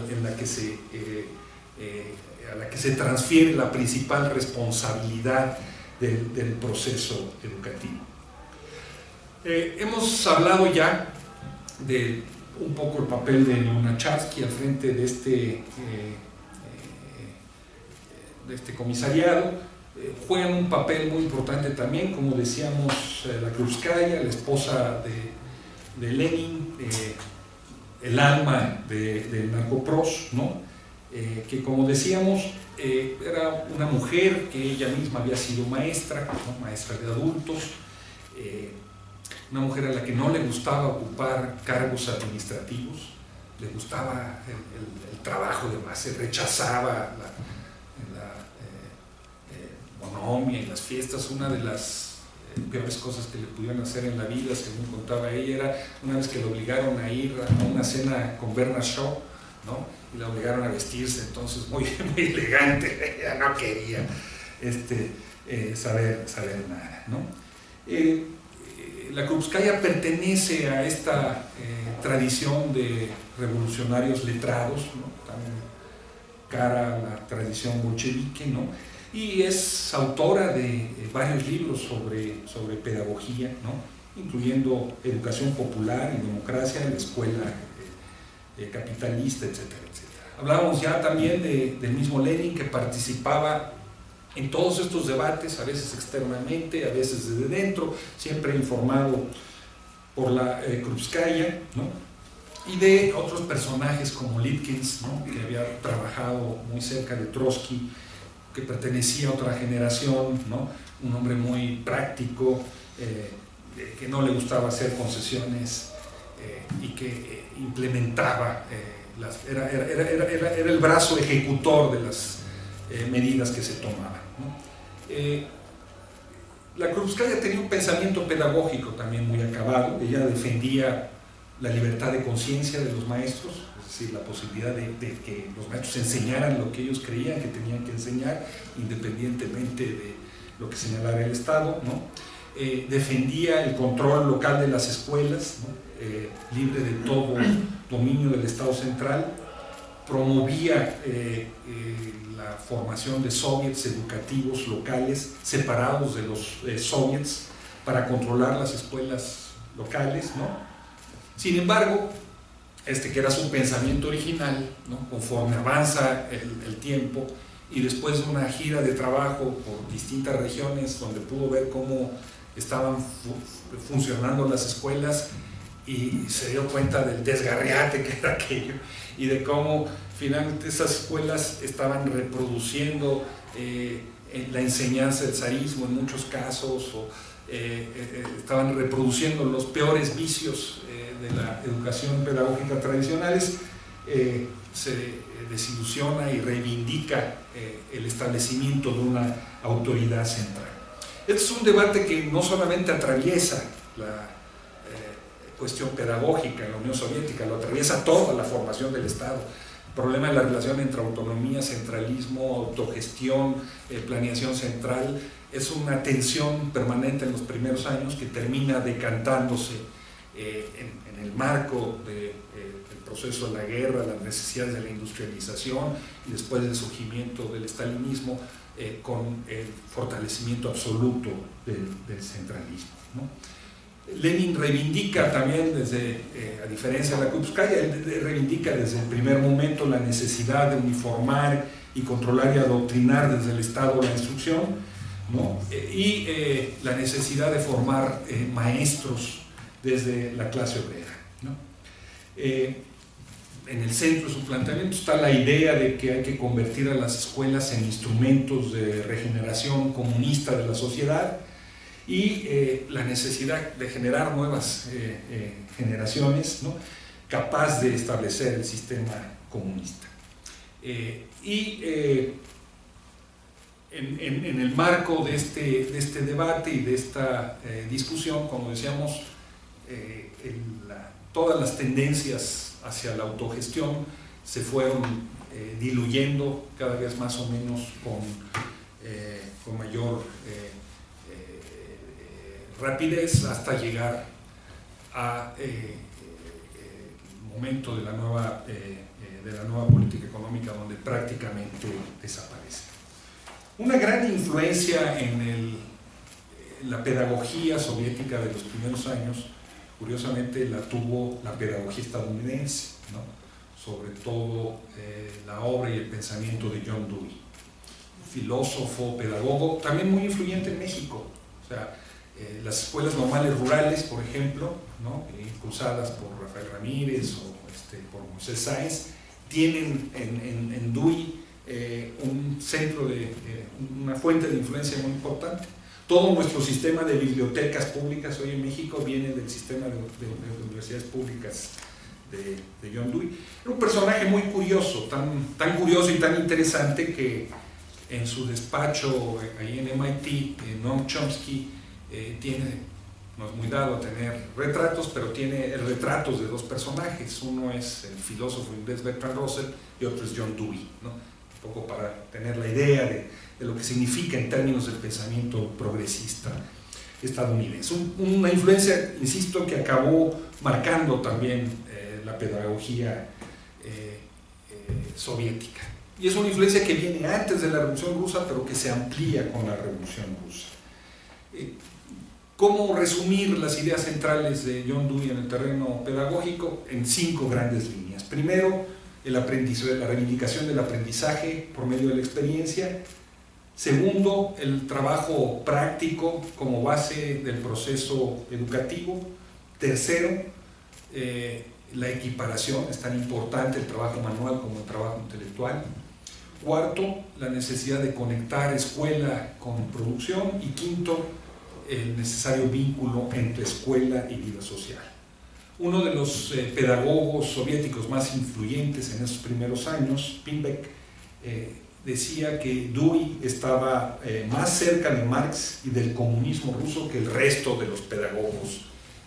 la que se transfiere la principal responsabilidad del proceso educativo. Hemos hablado ya de un poco el papel de Lunacharsky al frente de este comisariado. Juegan un papel muy importante también, como decíamos, la Krupskaya, la esposa de Lenin, el alma del narcopros, ¿no? Que como decíamos, era una mujer que ella misma había sido maestra, ¿no? Maestra de adultos, una mujer a la que no le gustaba ocupar cargos administrativos, le gustaba el trabajo de base, rechazaba la bonomia y las fiestas. Una de las peores cosas que le pudieron hacer en la vida, según contaba ella, era una vez que le obligaron a ir a una cena con Bernard Shaw, ¿no? Y la obligaron a vestirse, entonces muy elegante, ella no quería saber nada, ¿no? La Krupskaya pertenece a esta tradición de revolucionarios letrados, ¿no? Tan cara a la tradición bolchevique, ¿no? Y es autora de varios libros sobre pedagogía, ¿no? Incluyendo Educación Popular y Democracia en la Escuela Capitalista, etcétera, etcétera. Hablábamos ya también del mismo Lenin, que participaba en todos estos debates, a veces externamente, a veces desde dentro, siempre informado por la Krupskaya, ¿no? Y de otros personajes como Litkins, ¿no? Que había trabajado muy cerca de Trotsky, que pertenecía a otra generación, ¿no? Un hombre muy práctico, que no le gustaba hacer concesiones y que implementaba, era el brazo ejecutor de las medidas que se tomaban, ¿no? La Krupskaya tenía un pensamiento pedagógico también muy acabado. Ella defendía la libertad de conciencia de los maestros, es decir, la posibilidad de que los maestros enseñaran lo que ellos creían que tenían que enseñar, independientemente de lo que señalara el Estado, ¿no? Defendía el control local de las escuelas, ¿no? Libre de todo dominio del Estado central. Promovía la formación de soviets educativos locales separados de los soviets para controlar las escuelas locales, ¿no? Sin embargo, que era su pensamiento original, ¿no? Conforme avanza el tiempo y después de una gira de trabajo por distintas regiones donde pudo ver cómo estaban funcionando las escuelas y se dio cuenta del desgarriate que era aquello y de cómo finalmente esas escuelas estaban reproduciendo la enseñanza del zarismo en muchos casos, o estaban reproduciendo los peores vicios de la educación pedagógica tradicionales. Se desilusiona y reivindica el establecimiento de una autoridad central. Este es un debate que no solamente atraviesa la cuestión pedagógica en la Unión Soviética, lo atraviesa toda la formación del Estado. El problema de la relación entre autonomía, centralismo, autogestión, planeación central, es una tensión permanente en los primeros años que termina decantándose en el marco del proceso de la guerra, las necesidades de la industrialización y después del surgimiento del estalinismo, con el fortalecimiento absoluto del centralismo, ¿no? Lenin reivindica también desde, a diferencia de la Krupskaya, él reivindica desde el primer momento la necesidad de uniformar y controlar y adoctrinar desde el Estado la instrucción, ¿no? Y la necesidad de formar maestros desde la clase obrera, ¿no? En el centro de su planteamiento está la idea de que hay que convertir a las escuelas en instrumentos de regeneración comunista de la sociedad, y la necesidad de generar nuevas generaciones, ¿no?, capaz de establecer el sistema comunista. En el marco de este debate y de esta discusión, como decíamos, todas las tendencias hacia la autogestión se fueron diluyendo cada vez más o menos con mayor rapidez, hasta llegar a momento de la nueva política económica, donde prácticamente desaparece. Una gran influencia en la pedagogía soviética de los primeros años, curiosamente, la tuvo la pedagogía estadounidense, ¿no? Sobre todo la obra y el pensamiento de John Dewey, filósofo, pedagogo, también muy influyente en México. O sea, las escuelas normales rurales, por ejemplo, ¿no?, impulsadas por Rafael Ramírez o por Moisés Sáenz, tienen en Dewey un centro una fuente de influencia muy importante. Todo nuestro sistema de bibliotecas públicas hoy en México viene del sistema de universidades públicas de John Dewey. Era un personaje muy curioso, tan curioso y tan interesante que en su despacho ahí en MIT, Noam Chomsky no es muy dado a tener retratos, pero tiene retratos de dos personajes. Uno es el filósofo inglés Bertrand Russell y otro es John Dewey, ¿no? Un poco para tener la idea de lo que significa en términos del pensamiento progresista estadounidense. Una influencia, insisto, que acabó marcando también la pedagogía soviética. Y es una influencia que viene antes de la Revolución Rusa, pero que se amplía con la Revolución Rusa. ¿Cómo resumir las ideas centrales de John Dewey en el terreno pedagógico? En 5 grandes líneas. Primero, la reivindicación del aprendizaje por medio de la experiencia. Segundo, el trabajo práctico como base del proceso educativo. Tercero, la equiparación, es tan importante el trabajo manual como el trabajo intelectual. Cuarto, la necesidad de conectar escuela con producción. Y quinto, el necesario vínculo entre escuela y vida social. Uno de los pedagogos soviéticos más influyentes en esos primeros años, Pinbeck, decía que Dewey estaba más cerca de Marx y del comunismo ruso que el resto de los pedagogos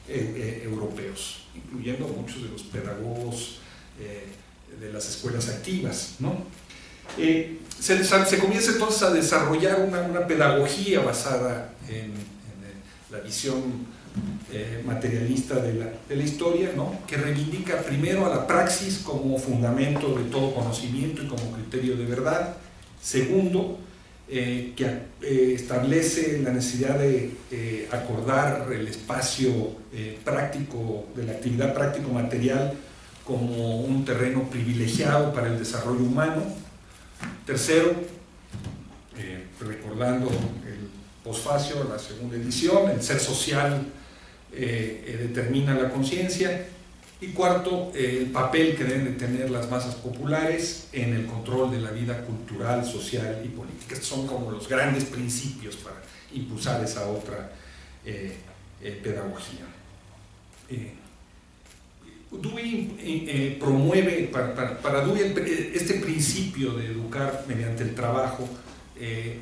europeos, incluyendo muchos de los pedagogos de las escuelas activas, ¿no? Se comienza entonces a desarrollar una pedagogía basada en la visión materialista de la historia, ¿no?, que reivindica primero a la praxis como fundamento de todo conocimiento y como criterio de verdad. Segundo, que establece la necesidad de acordar el espacio práctico, de la actividad práctico-material, como un terreno privilegiado para el desarrollo humano. Tercero, recordando el posfacio, la segunda edición, el ser social determina la conciencia. Y cuarto, el papel que deben de tener las masas populares en el control de la vida cultural, social y política. Estos son como los grandes principios para impulsar esa otra pedagogía. Dewey promueve, para Dewey, este principio de educar mediante el trabajo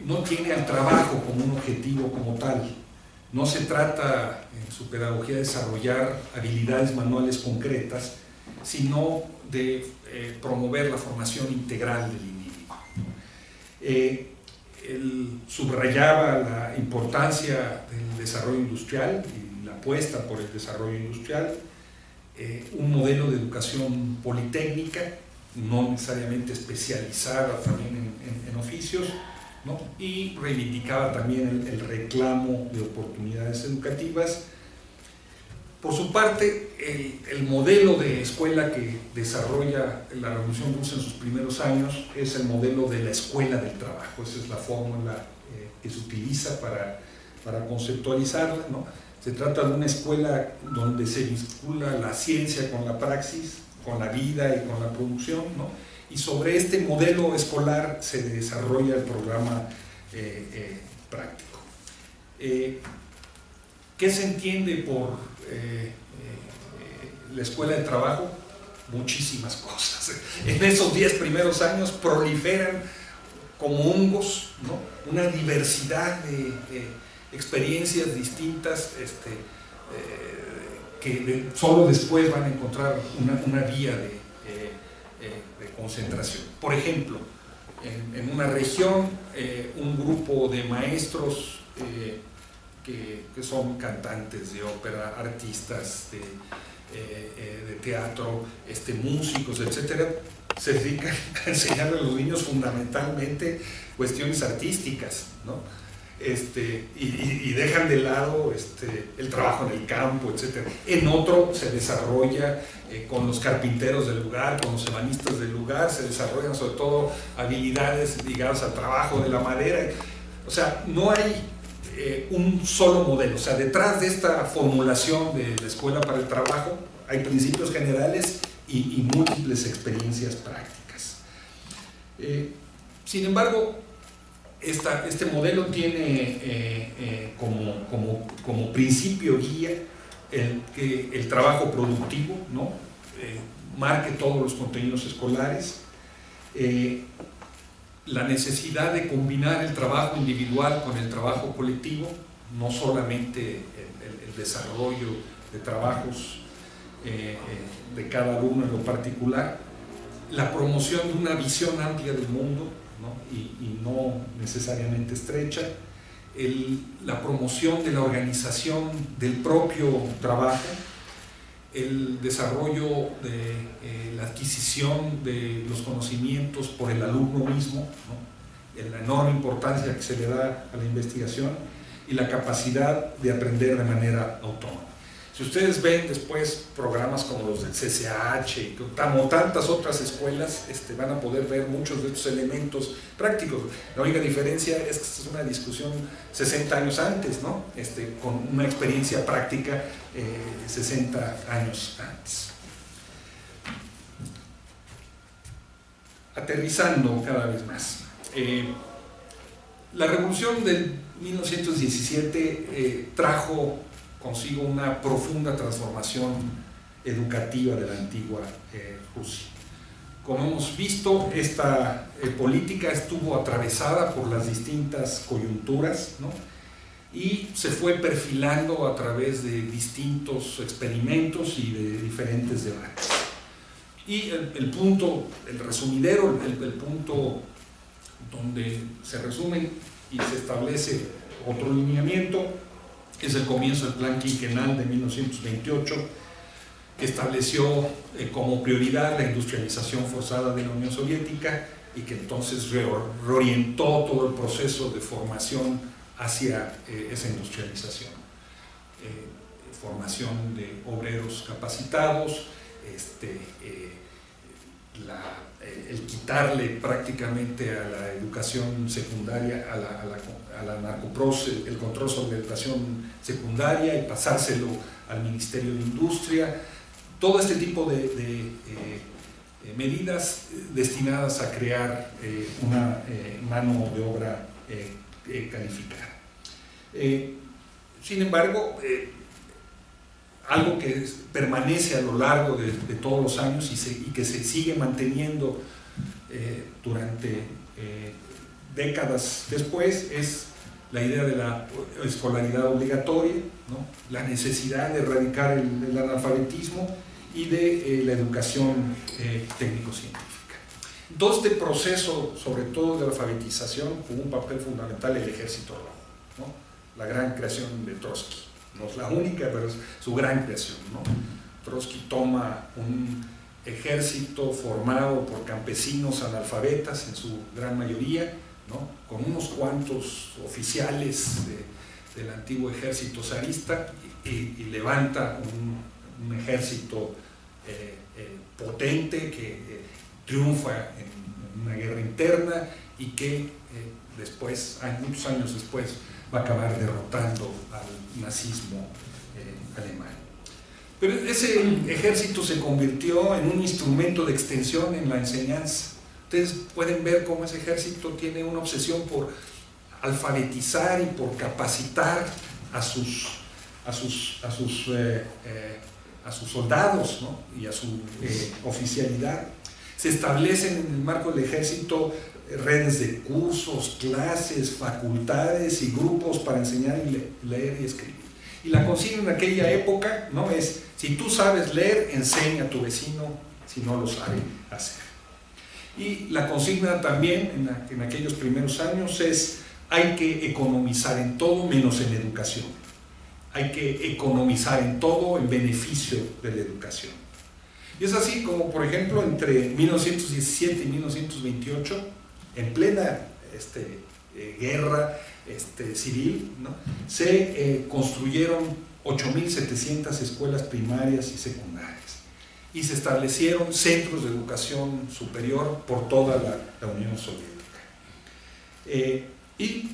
no tiene al trabajo como un objetivo como tal. No se trata en su pedagogía de desarrollar habilidades manuales concretas, sino de promover la formación integral del individuo. Él subrayaba la importancia del desarrollo industrial y la apuesta por el desarrollo industrial, un modelo de educación politécnica, no necesariamente especializada también en oficios, ¿no? Y reivindicaba también el reclamo de oportunidades educativas. Por su parte, el modelo de escuela que desarrolla la Revolución Rusa en sus primeros años es el modelo de la escuela del trabajo. Esa es la fórmula que se utiliza para conceptualizarla, ¿no? Se trata de una escuela donde se vincula la ciencia con la praxis, con la vida y con la producción, ¿no? Y sobre este modelo escolar se desarrolla el programa práctico. ¿Qué se entiende por la escuela de trabajo? Muchísimas cosas. En esos 10 primeros años proliferan como hongos, ¿no? Una diversidad de experiencias distintas que solo después van a encontrar una vía de concentración. Por ejemplo, en una región, un grupo de maestros que son cantantes de ópera, artistas de teatro, músicos, etcétera, se dedican a enseñarle a los niños fundamentalmente cuestiones artísticas, ¿no? Y dejan de lado el trabajo en el campo, etcétera. En otro se desarrolla con los carpinteros del lugar, con los ebanistas del lugar, se desarrollan sobre todo habilidades ligadas al trabajo de la madera. O sea, no hay un solo modelo. O sea, detrás de esta formulación de la escuela para el trabajo hay principios generales y múltiples experiencias prácticas. Sin embargo, este modelo tiene como principio guía que el trabajo productivo, ¿no? Marque todos los contenidos escolares, la necesidad de combinar el trabajo individual con el trabajo colectivo, no solamente el desarrollo de trabajos de cada alumno en lo particular, la promoción de una visión amplia del mundo, ¿no? Y no necesariamente estrecha, la promoción de la organización del propio trabajo, el desarrollo de la adquisición de los conocimientos por el alumno mismo, ¿no? La enorme importancia que se le da a la investigación y la capacidad de aprender de manera autónoma. Si ustedes ven después programas como los del CCH y como tantas otras escuelas, van a poder ver muchos de estos elementos prácticos. La única diferencia es que esta es una discusión 60 años antes, ¿no? Con una experiencia práctica 60 años antes. Aterrizando cada vez más. La revolución del 1917 trajo consigo una profunda transformación educativa de la antigua Rusia. Como hemos visto, esta política estuvo atravesada por las distintas coyunturas, ¿no? Y se fue perfilando a través de distintos experimentos y de diferentes debates. Y el punto, el resumidero, el punto donde se resumen y se establece otro lineamiento es el comienzo del Plan Quinquenal de 1928, que estableció como prioridad la industrialización forzada de la Unión Soviética y que entonces reorientó todo el proceso de formación hacia esa industrialización. Formación de obreros capacitados, el quitarle prácticamente a la educación secundaria, a la narcopros, el control sobre la educación secundaria y pasárselo al Ministerio de Industria, todo este tipo de medidas destinadas a crear una mano de obra calificada. Sin embargo, algo que permanece a lo largo de todos los años y que se sigue manteniendo durante décadas después es la idea de la escolaridad obligatoria, ¿no? La necesidad de erradicar el analfabetismo y de la educación técnico-científica. En todo este proceso, sobre todo de alfabetización, jugó un papel fundamental el Ejército Rojo, ¿no? La gran creación de Trotsky. No es la única, pero es su gran creación, ¿no? Trotsky toma un ejército formado por campesinos analfabetas en su gran mayoría, ¿no? Con unos cuantos oficiales del antiguo ejército zarista y levanta un ejército potente que triunfa en una guerra interna y que después, muchos años después, va a acabar derrotando al nazismo alemán. Pero ese ejército se convirtió en un instrumento de extensión en la enseñanza. Ustedes pueden ver cómo ese ejército tiene una obsesión por alfabetizar y por capacitar a sus soldados, ¿no? Y a su oficialidad. Se establecen en el marco del ejército redes de cursos, clases, facultades y grupos para enseñar y leer y escribir. Y la consigna en aquella época, ¿no?, es: si tú sabes leer, enseña a tu vecino si no lo sabe hacer. Y la consigna también en aquellos primeros años es: hay que economizar en todo menos en educación. Hay que economizar en todo en beneficio de la educación. Y es así como, por ejemplo, entre 1917 y 1928, en plena guerra civil, ¿no?, se construyeron 8.700 escuelas primarias y secundarias y se establecieron centros de educación superior por toda la Unión Soviética. Y,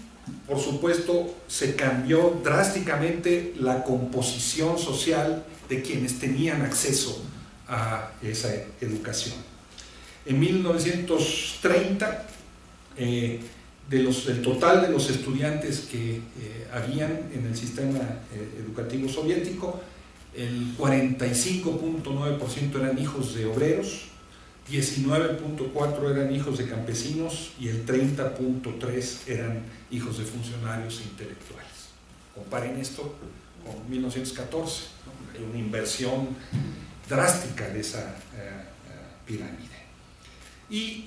por supuesto, se cambió drásticamente la composición social de quienes tenían acceso a esa educación. En 1930, del total de los estudiantes que habían en el sistema educativo soviético, el 45.9% eran hijos de obreros, 19.4% eran hijos de campesinos y el 30.3% eran hijos de funcionarios intelectuales. Comparen esto con 1914, ¿no? Hay una inversión drástica de esa pirámide. Y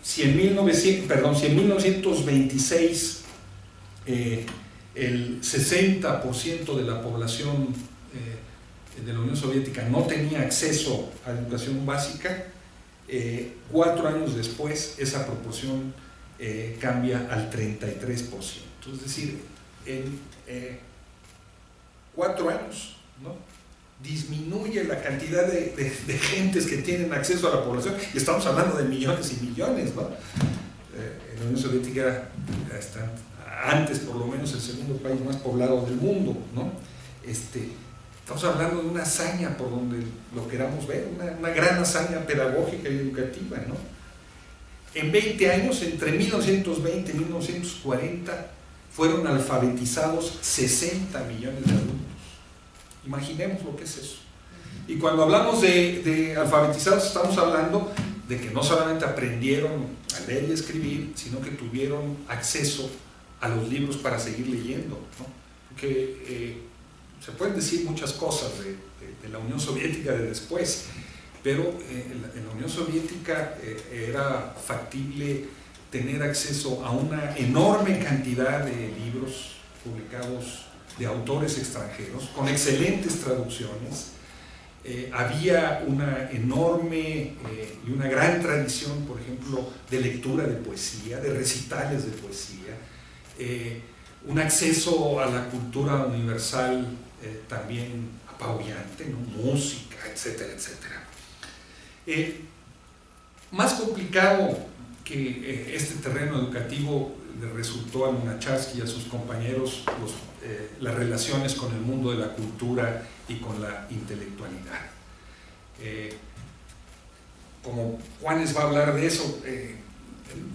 si en 1926 el 60% de la población de la Unión Soviética no tenía acceso a la educación básica, 4 años después esa proporción cambia al 33%. Es decir, en 4 años, ¿no?, disminuye la cantidad de gentes que tienen acceso a la población, y estamos hablando de millones y millones, ¿no? La Unión Soviética era antes, por lo menos, el segundo país más poblado del mundo, ¿no? Estamos hablando de una hazaña, por donde lo queramos ver, una gran hazaña pedagógica y educativa, ¿no? En 20 años, entre 1920 y 1940, fueron alfabetizados 60 millones de adultos. Imaginemos lo que es eso. Y cuando hablamos de alfabetizados, estamos hablando de que no solamente aprendieron a leer y escribir, sino que tuvieron acceso a los libros para seguir leyendo, ¿no? Porque se pueden decir muchas cosas de la Unión Soviética de después, pero en la Unión Soviética era factible tener acceso a una enorme cantidad de libros publicados de autores extranjeros, con excelentes traducciones. Había una enorme y una gran tradición, por ejemplo, de lectura de poesía, de recitales de poesía, un acceso a la cultura universal también apabullante, ¿no?, música, etcétera, etcétera. Más complicado que este terreno educativo le resultó a Lunacharsky y a sus compañeros las relaciones con el mundo de la cultura y con la intelectualidad. Como Juanes va a hablar de eso,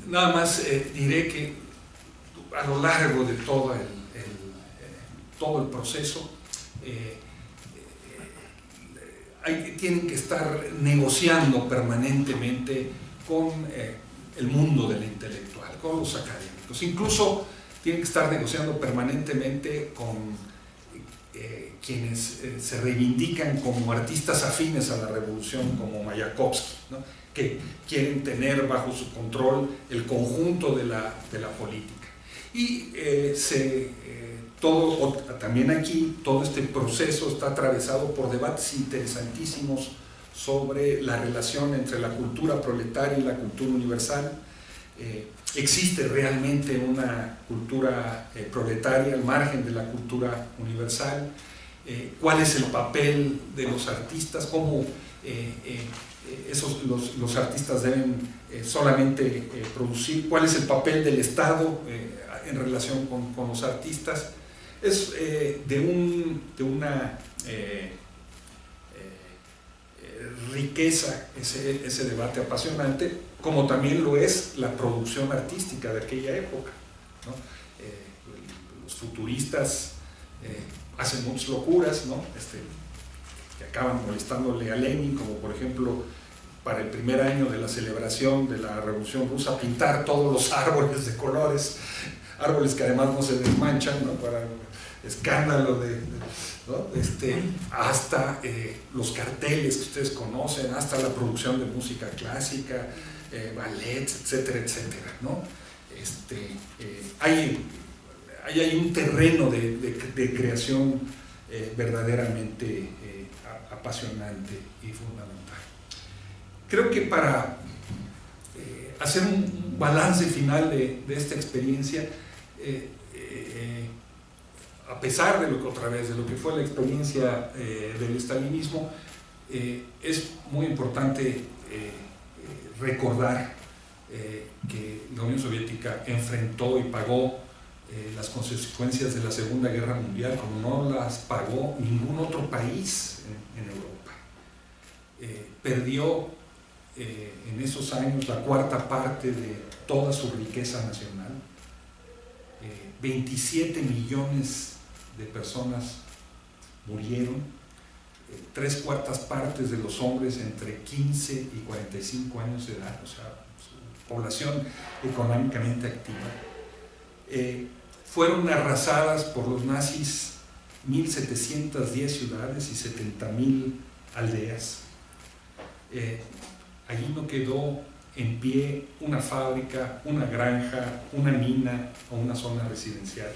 nada más diré que a lo largo de todo el proceso tienen que estar negociando permanentemente con el mundo del intelectual, con los académicos. Incluso tienen que estar negociando permanentemente con quienes se reivindican como artistas afines a la revolución, como Mayakovsky, ¿no?, que quieren tener bajo su control el conjunto de la política. Y también aquí todo este proceso está atravesado por debates interesantísimos sobre la relación entre la cultura proletaria y la cultura universal, ¿Existe realmente una cultura proletaria al margen de la cultura universal? ¿Cuál es el papel de los artistas? ¿Cómo los artistas deben solamente producir? ¿Cuál es el papel del Estado en relación con los artistas? Es de una riqueza ese debate apasionante, como también lo es la producción artística de aquella época, ¿no? Los futuristas hacen muchas locuras, ¿no? Que acaban molestándole a Lenin, como por ejemplo para el primer año de la celebración de la Revolución Rusa, pintar todos los árboles de colores, árboles que además no se desmanchan, ¿no? Para escándalo ¿no? Hasta los carteles que ustedes conocen, hasta la producción de música clásica, ballets, etcétera, etcétera, ¿no? Hay un terreno de creación verdaderamente apasionante y fundamental. Creo que para hacer un balance final de esta experiencia, a pesar de lo que fue la experiencia del estalinismo, es muy importante recordar que la Unión Soviética enfrentó y pagó las consecuencias de la Segunda Guerra Mundial como no las pagó ningún otro país en Europa. Perdió en esos años la cuarta parte de toda su riqueza nacional. 27 millones de personas murieron, 3/4 partes de los hombres entre 15 y 45 años de edad, o sea, población económicamente activa. Fueron arrasadas por los nazis 1.710 ciudades y 70.000 aldeas. Allí no quedó en pie una fábrica, una granja, una mina o una zona residencial.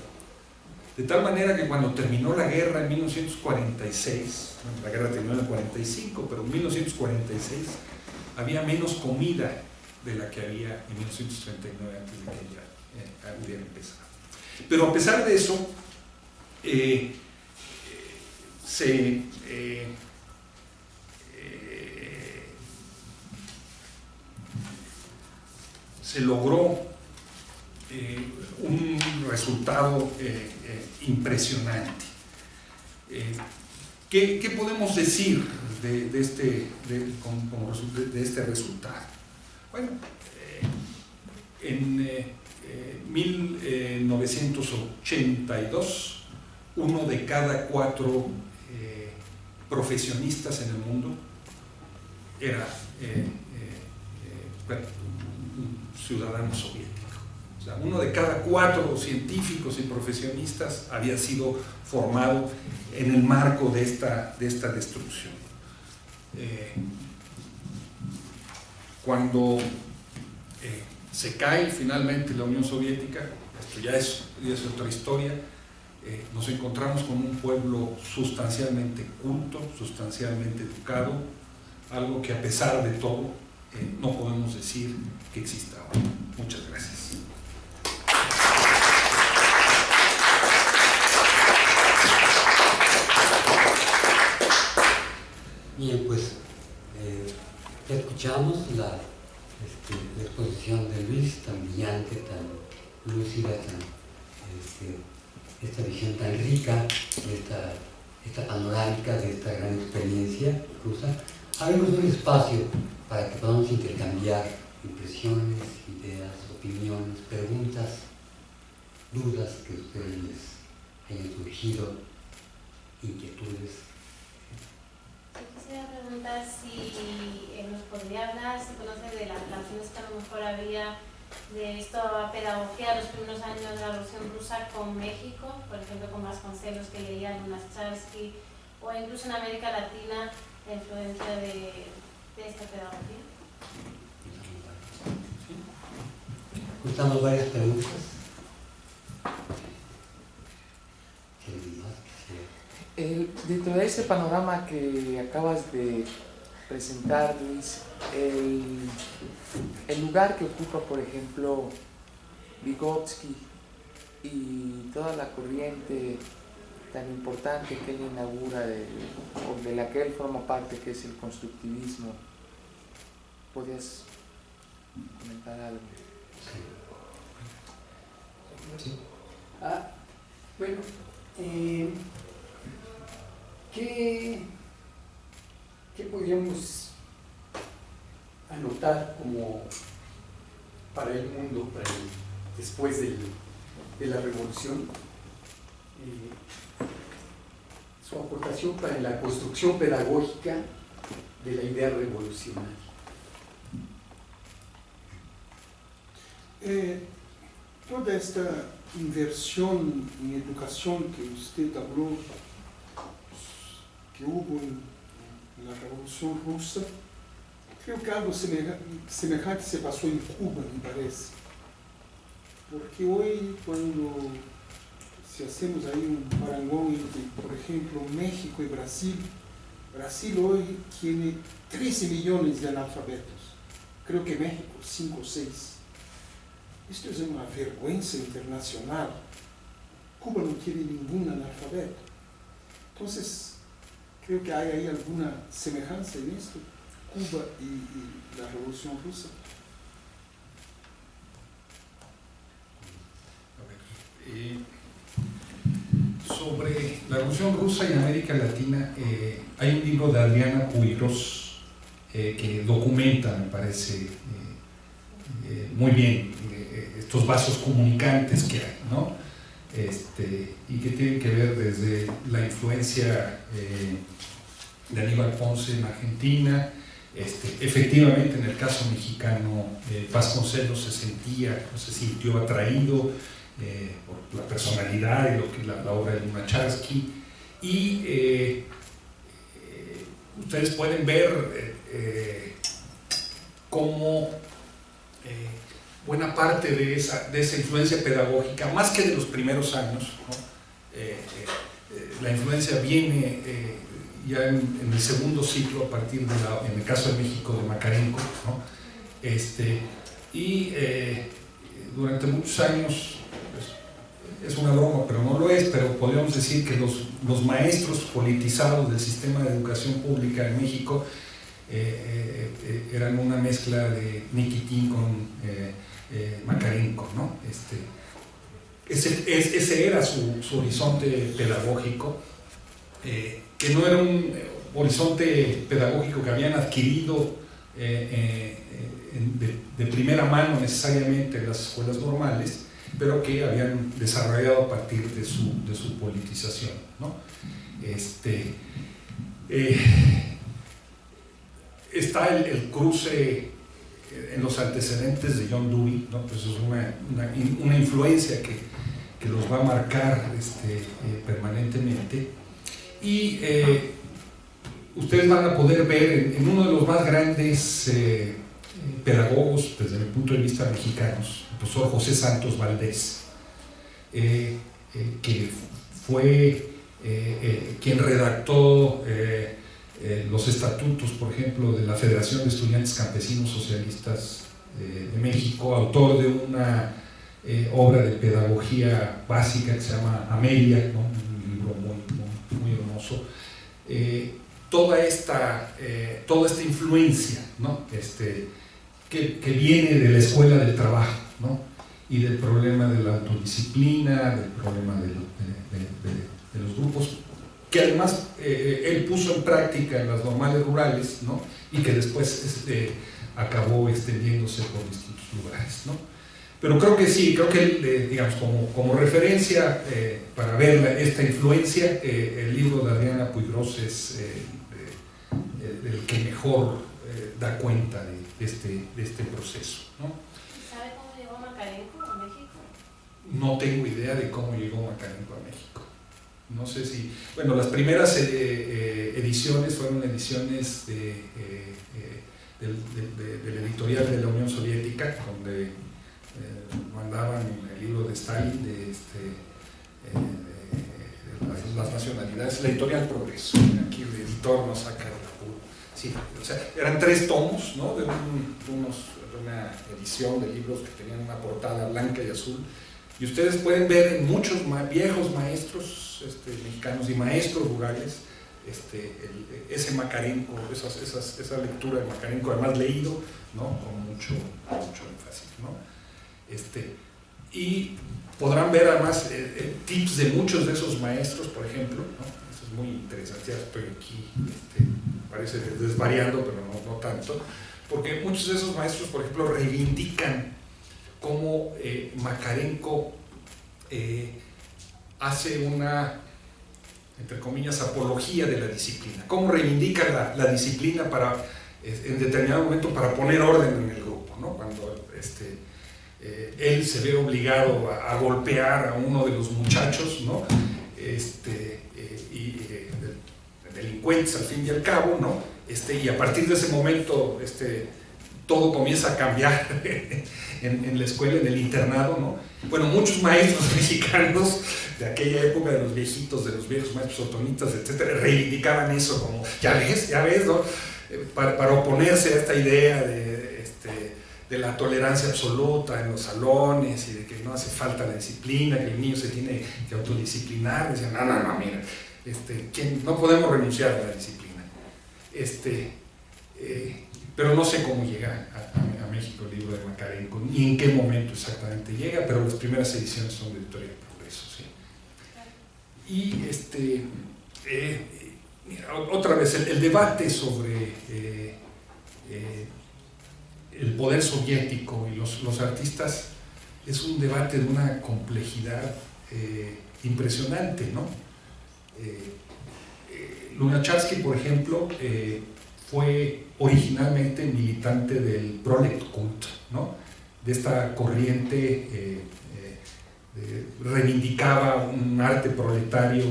De tal manera que cuando terminó la guerra en 1946, la guerra terminó en el 45, pero en 1946 había menos comida de la que había en 1939 antes de que ella hubiera empezado. Pero a pesar de eso, se logró un resultado impresionante. ¿Qué podemos decir de este resultado? Bueno, en 1982, 1 de cada 4 profesionistas en el mundo era un ciudadano soviético. O sea, 1 de cada 4 científicos y profesionistas había sido formado en el marco de esta destrucción. Cuando se cae finalmente la Unión Soviética, esto ya es otra historia, nos encontramos con un pueblo sustancialmente culto, sustancialmente educado, algo que a pesar de todo no podemos decir que exista ahora. Muchas gracias. Bien, pues ya escuchamos la exposición de Luis, tan brillante, tan lúcida, esta visión tan rica, esta panorámica de esta gran experiencia rusa. Abrimos un espacio para que podamos intercambiar impresiones, ideas, opiniones, preguntas, dudas que a ustedes les hayan surgido, inquietudes. Quisiera preguntar si nos podría hablar, si conoce de las relaciones que a lo mejor había de esta pedagogía de los primeros años de la Revolución Rusa con México, por ejemplo con Vasconcelos, que leía Lunácharsky, o incluso en América Latina, la influencia de esta pedagogía. Escuchamos varias preguntas. Dentro de ese panorama que acabas de presentar, Luis, el lugar que ocupa, por ejemplo, Vygotsky y toda la corriente tan importante que él inaugura, o de la que él forma parte, que es el constructivismo. ¿Podrías comentar algo? Sí. Bueno, ¿qué podríamos anotar como para el mundo, después de la revolución? Su aportación para la construcción pedagógica de la idea revolucionaria. Toda esta inversión en educación que usted habló, que hubo en la Revolución Rusa, creo que algo semejante se pasó en Cuba, me parece. Porque hoy, si hacemos ahí un parangón entre, por ejemplo, México y Brasil, Brasil hoy tiene 13 millones de analfabetos. Creo que México 5 o 6. Esto es una vergüenza internacional. Cuba no tiene ningún analfabeto. Entonces, creo que hay ahí alguna semejanza en esto, Cuba y la Revolución Rusa. Sobre la Revolución Rusa y América Latina, hay un libro de Adriana Puigros que documenta, me parece, muy bien estos vasos comunicantes que hay, ¿no? Y que tienen que ver desde la influencia de Aníbal Ponce en Argentina. Efectivamente, en el caso mexicano, Vasconcelos se sintió atraído por la personalidad y lo que la obra de Lunacharsky, y ustedes pueden ver cómo buena parte de esa influencia pedagógica, más que de los primeros años, ¿no? La influencia viene ya en el segundo ciclo, a partir de en el caso de México, de Makarenko, ¿no? Y durante muchos años, pues, es una broma, pero no lo es, pero podríamos decir que los maestros politizados del sistema de educación pública en México eran una mezcla de Nikitin con Makarenko, ¿no? Ese era su horizonte pedagógico, que no era un horizonte pedagógico que habían adquirido de primera mano necesariamente en las escuelas normales, pero que habían desarrollado a partir de su politización, ¿no? Está el cruce en los antecedentes de John Dewey, ¿no? Pues es una influencia que los va a marcar permanentemente, y ustedes van a poder ver en uno de los más grandes pedagogos desde mi punto de vista mexicanos, el profesor José Santos Valdés, que fue quien redactó los estatutos, por ejemplo, de la Federación de Estudiantes Campesinos Socialistas de México, autor de una obra de pedagogía básica que se llama Amelia, ¿no? Un libro muy hermoso. Toda esta influencia, ¿no? que viene de la escuela del trabajo, ¿no? Y del problema de la autodisciplina, del problema de los grupos, que además él puso en práctica en las normales rurales, ¿no? Y que después acabó extendiéndose por distintos lugares, ¿no? Pero creo que sí, digamos, como referencia para ver esta influencia, el libro de Adriana Puigros es el que mejor da cuenta de este proceso, ¿no? ¿Sabe cómo llegó Makarenko a México? No tengo idea de cómo llegó Makarenko a México. No sé si... Bueno, las primeras ediciones fueron ediciones del editorial de la Unión Soviética, donde mandaban el libro de Stalin, de las nacionalidades, la editorial Progreso. Aquí el editor nos saca del apuro. Sí, o sea, eran 3 tomos, ¿no? de una edición de libros que tenían una portada blanca y azul. Y ustedes pueden ver en muchos viejos maestros mexicanos y maestros rurales ese Macarenco, esa lectura de Macarenco, además leído, ¿no? Con mucho énfasis, ¿no? Y podrán ver además tips de muchos de esos maestros, por ejemplo, ¿no? Eso es muy interesante. Ya estoy aquí, parece desvariando, pero no tanto, porque muchos de esos maestros, por ejemplo, reivindican cómo Macarenco hace una, entre comillas, apología de la disciplina, cómo reivindica la disciplina para, en determinado momento, para poner orden en el grupo, ¿no? Cuando él se ve obligado a golpear a uno de los muchachos, ¿no? Delincuentes al fin y al cabo, ¿no? Y a partir de ese momento todo comienza a cambiar en la escuela, en el internado, ¿no? Bueno, muchos maestros mexicanos de aquella época, de los viejitos, de los viejos maestros otonistas, etcétera, reivindicaban eso como, ya ves, ¿no? Para oponerse a esta idea de la tolerancia absoluta en los salones y de que no hace falta la disciplina, que el niño se tiene que autodisciplinar. Decían, no, mira, no podemos renunciar a la disciplina. Pero no sé cómo llega a México el libro de Macarenco, ni en qué momento exactamente llega, pero las primeras ediciones son de Editorial Progreso, ¿sí? Y mira, otra vez, el debate sobre el poder soviético y los artistas es un debate de una complejidad impresionante, ¿no? Lunacharsky, por ejemplo, fue originalmente militante del Proletkult, ¿no? De esta corriente reivindicaba un arte proletario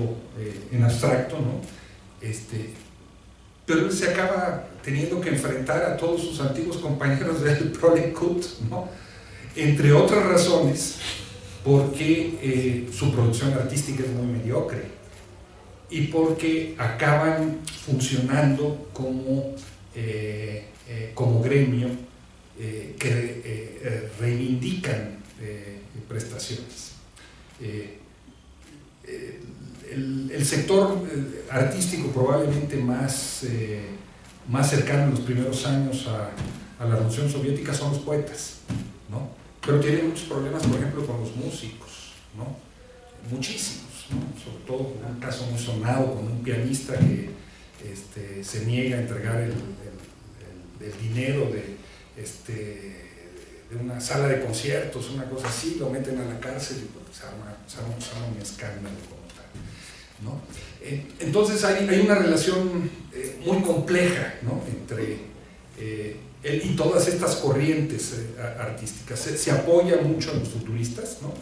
en abstracto, ¿no? Pero él se acaba teniendo que enfrentar a todos sus antiguos compañeros del Proletkult, ¿no? Entre otras razones, porque su producción artística es muy mediocre y porque acaban funcionando como gremio que reivindican prestaciones. El sector artístico probablemente más cercano en los primeros años a la Revolución Soviética son los poetas, ¿no? Pero tienen muchos problemas, por ejemplo, con los músicos, ¿no? Muchísimos, ¿no? Sobre todo un caso muy sonado con un pianista que se niega a entregar el dinero de una sala de conciertos, una cosa así, lo meten a la cárcel y se arma un escándalo como tal, ¿no? Entonces hay una relación muy compleja, ¿no? Entre él y todas estas corrientes artísticas. Se apoya mucho a los futuristas, ¿no?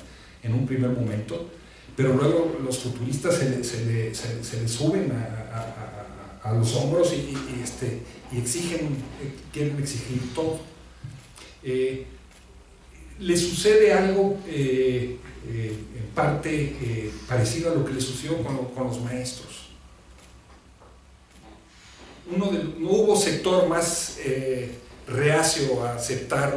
En un primer momento, pero luego los futuristas se le suben a los hombros y quieren exigir todo. Le sucede algo en parte parecido a lo que le sucedió con los maestros. No hubo sector más reacio a aceptar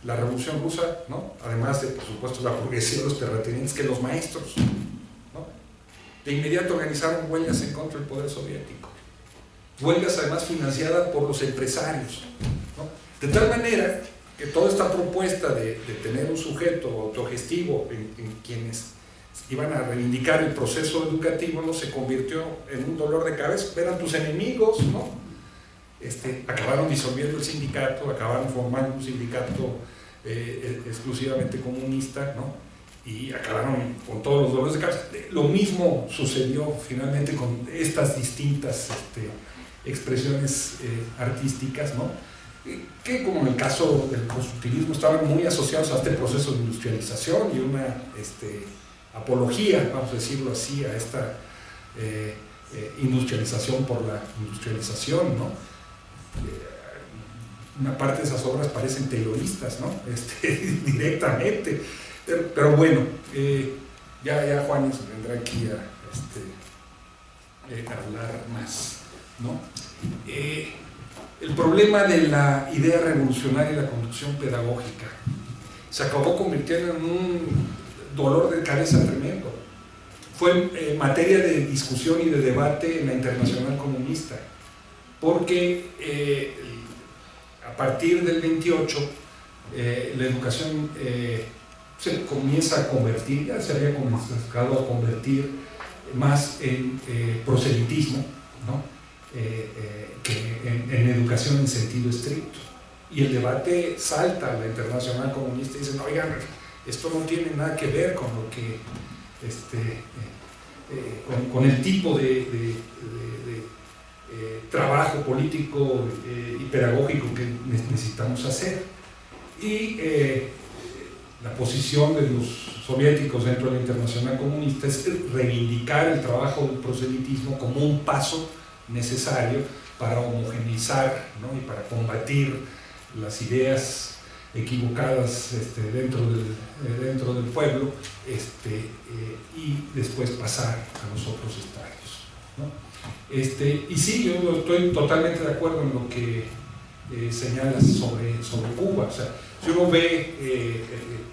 la Revolución Rusa, ¿no? Además de, por supuesto, la burguesía de los terratenientes, que los maestros, ¿no? De inmediato organizaron huelgas en contra del poder soviético. Huelgas además financiadas por los empresarios, ¿no? De tal manera que toda esta propuesta de tener un sujeto autogestivo en quienes iban a reivindicar el proceso educativo, ¿no? Se convirtió en un dolor de cabeza. Eran tus enemigos, ¿no? Acabaron disolviendo el sindicato, acabaron formando un sindicato exclusivamente comunista, ¿no? Y acabaron con todos los dolores de cabeza. Lo mismo sucedió finalmente con estas distintas expresiones artísticas, ¿no? Que, como en el caso del constructivismo, estaban muy asociados a este proceso de industrialización y una apología, vamos a decirlo así, a esta industrialización por la industrialización, ¿no? Una parte de esas obras parecen tayloristas, ¿no? Directamente, pero bueno, ya Juanes vendrá aquí a hablar más ¿no? El problema de la idea revolucionaria y la conducción pedagógica se acabó convirtiendo en un dolor de cabeza tremendo. Fue materia de discusión y de debate en la Internacional Comunista, porque a partir del 28 la educación se comienza a convertir, ya se había comenzado a convertir más en proselitismo, ¿no? Que en educación en sentido estricto. Y el debate salta a la Internacional Comunista y dicen, oigan, esto no tiene nada que ver con lo que con el tipo de trabajo político y pedagógico que necesitamos hacer. Y la posición de los soviéticos dentro de la Internacional Comunista es reivindicar el trabajo del proselitismo como un paso necesario para homogeneizar, ¿no? Y para combatir las ideas equivocadas dentro del pueblo, y después pasar a los otros estadios, ¿no? Y sí, yo estoy totalmente de acuerdo en lo que señalas sobre Cuba. O sea, si uno ve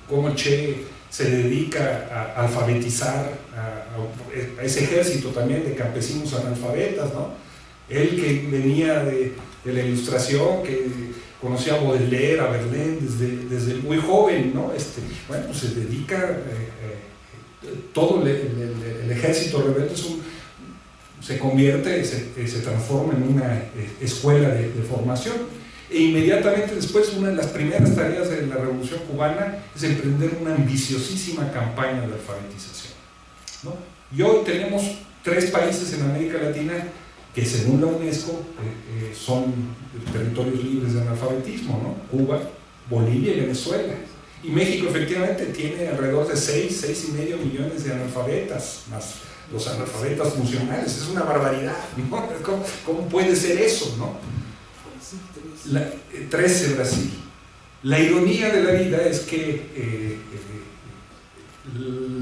cómo Che se dedica a alfabetizar a ese ejército también de campesinos analfabetas, ¿no? Él que venía de la Ilustración, que conocía a Baudelaire, a Verlaine desde muy joven, ¿no? Bueno, pues se dedica, todo el ejército rebelde se convierte, se transforma en una escuela de formación. E inmediatamente después, una de las primeras tareas de la Revolución Cubana es emprender una ambiciosísima campaña de alfabetización, ¿no? Y hoy tenemos 3 países en América Latina que según la UNESCO son territorios libres de analfabetismo, ¿no? Cuba, Bolivia y Venezuela. Y México efectivamente tiene alrededor de 6,5 millones de analfabetas, más los analfabetas funcionales. Es una barbaridad, ¿no? ¿Cómo puede ser eso, no? 13 Brasil. La ironía de la vida es que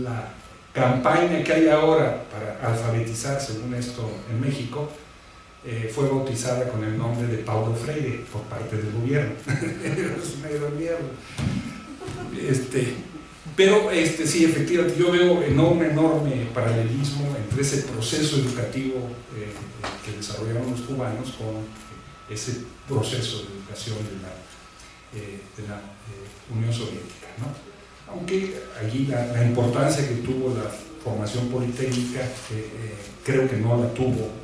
la campaña que hay ahora para alfabetizar, según esto, en México, fue bautizada con el nombre de Paulo Freire por parte del gobierno. Es una ironía. Pero sí, efectivamente, yo veo enorme paralelismo entre ese proceso educativo que desarrollaron los cubanos con ese proceso de educación de la Unión Soviética, ¿no? Aunque allí la importancia que tuvo la formación politécnica, creo que no la tuvo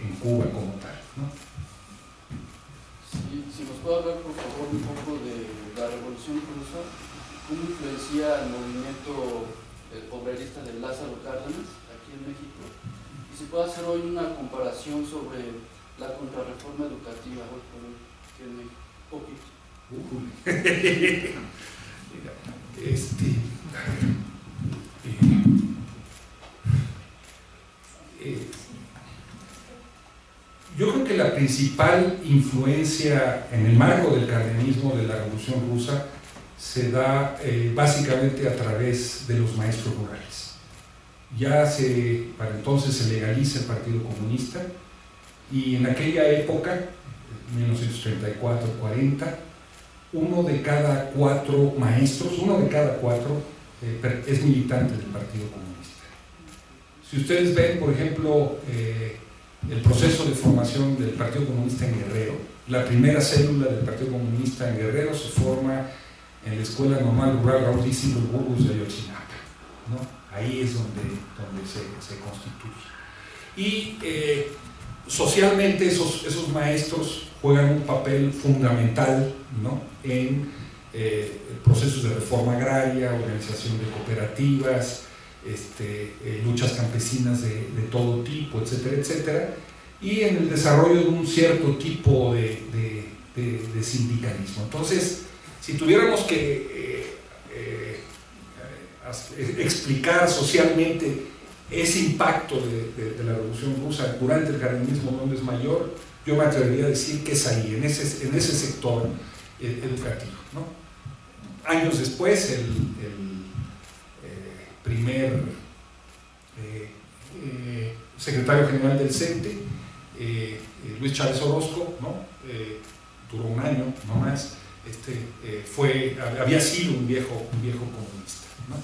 en Cuba como tal, ¿no? Si nos puede hablar por favor un poco de la Revolución Rusa, cómo influencia el movimiento obrerista de Lázaro Cárdenas aquí en México, y si puede hacer hoy una comparación sobre la contrarreforma educativa hoy por hoy aquí en México. Poquito. Yo creo que la principal influencia en el marco del cardenismo de la Revolución Rusa se da básicamente a través de los maestros rurales. Ya para entonces se legaliza el Partido Comunista, y en aquella época, 1934-40, uno de cada 4 maestros, es militante del Partido Comunista. Si ustedes ven, por ejemplo, el proceso de formación del Partido Comunista en Guerrero, la primera célula del Partido Comunista en Guerrero se forma en la Escuela Normal Rural Raúl Isidro Burgos de Ayotzinapa, ¿no? Ahí es donde se constituye. Y socialmente esos maestros juegan un papel fundamental, ¿no? En procesos de reforma agraria, organización de cooperativas, luchas campesinas de todo tipo, etcétera, etcétera, y en el desarrollo de un cierto tipo de sindicalismo. Entonces, si tuviéramos que explicar socialmente ese impacto de la Revolución Rusa durante el cardenismo, donde es mayor, yo me atrevería a decir que es ahí, en ese sector educativo, ¿no? Años después, el primer secretario general del CENTE Luis Chávez Orozco, ¿no? Duró un año, no más, había sido un viejo comunista, ¿no?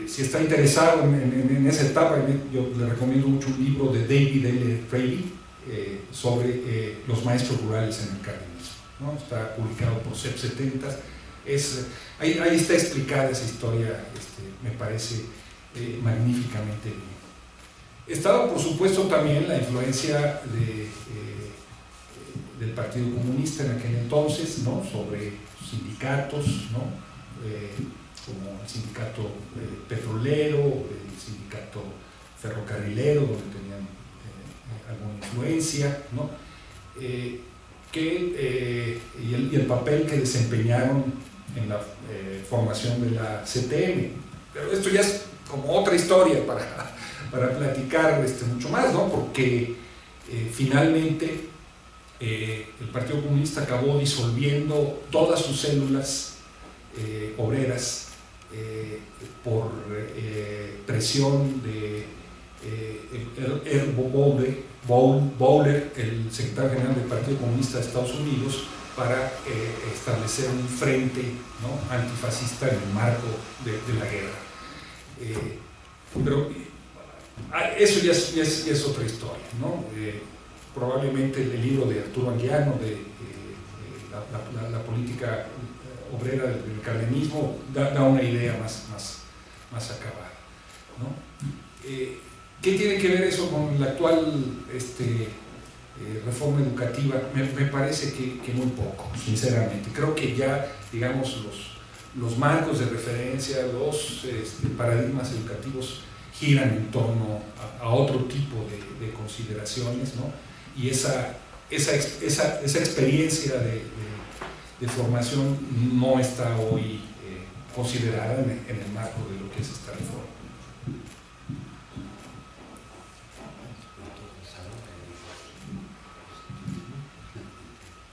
Si está interesado en esa etapa, yo le recomiendo mucho un libro de David L. Fraley sobre los maestros rurales en el cardenismo, ¿no? Está publicado por CEP 70. Ahí está explicada esa historia, me parece magníficamente bien. Estaba, por supuesto, también la influencia del Partido Comunista en aquel entonces, ¿no? Sobre sindicatos, ¿no? Como el sindicato petrolero, el sindicato ferrocarrilero, donde tenían alguna influencia, ¿no? Y el papel que desempeñaron en la formación de la CTM. Pero esto ya es como otra historia para platicar mucho más, ¿no? Porque finalmente el Partido Comunista acabó disolviendo todas sus células obreras por presión de Bowler, el secretario general del Partido Comunista de Estados Unidos, para establecer un frente, ¿no? Antifascista en el marco de la guerra. Pero eso ya es otra historia, ¿no? Probablemente el libro de Arturo Anguiano, de la política obrera del cardenismo, da una idea más acabada, ¿no? ¿Qué tiene que ver eso con la actual reforma educativa? Me parece que muy poco, sinceramente. Creo que ya, digamos, los marcos de referencia, los paradigmas educativos giran en torno a otro tipo de consideraciones, ¿no? Y esa experiencia de formación no está hoy considerada en el marco de lo que es esta reforma.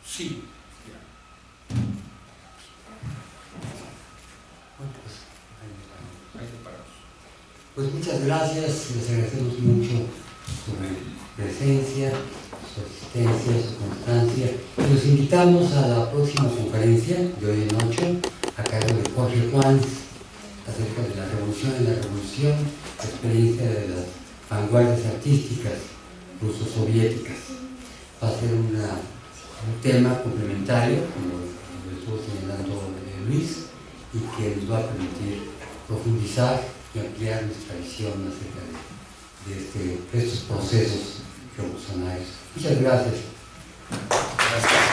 Sí. Pues muchas gracias, les agradecemos mucho su presencia, su asistencia, su constancia. Y los invitamos a la próxima conferencia de hoy en 8, a cargo de Jorge Juan, acerca de la revolución en la revolución, la experiencia de las vanguardias artísticas ruso-soviéticas. Va a ser un tema complementario, como lo estuvo señalando Luis, y que nos va a permitir profundizar y ampliar nuestra visión acerca de estos procesos revolucionarios. Muchas gracias. Gracias.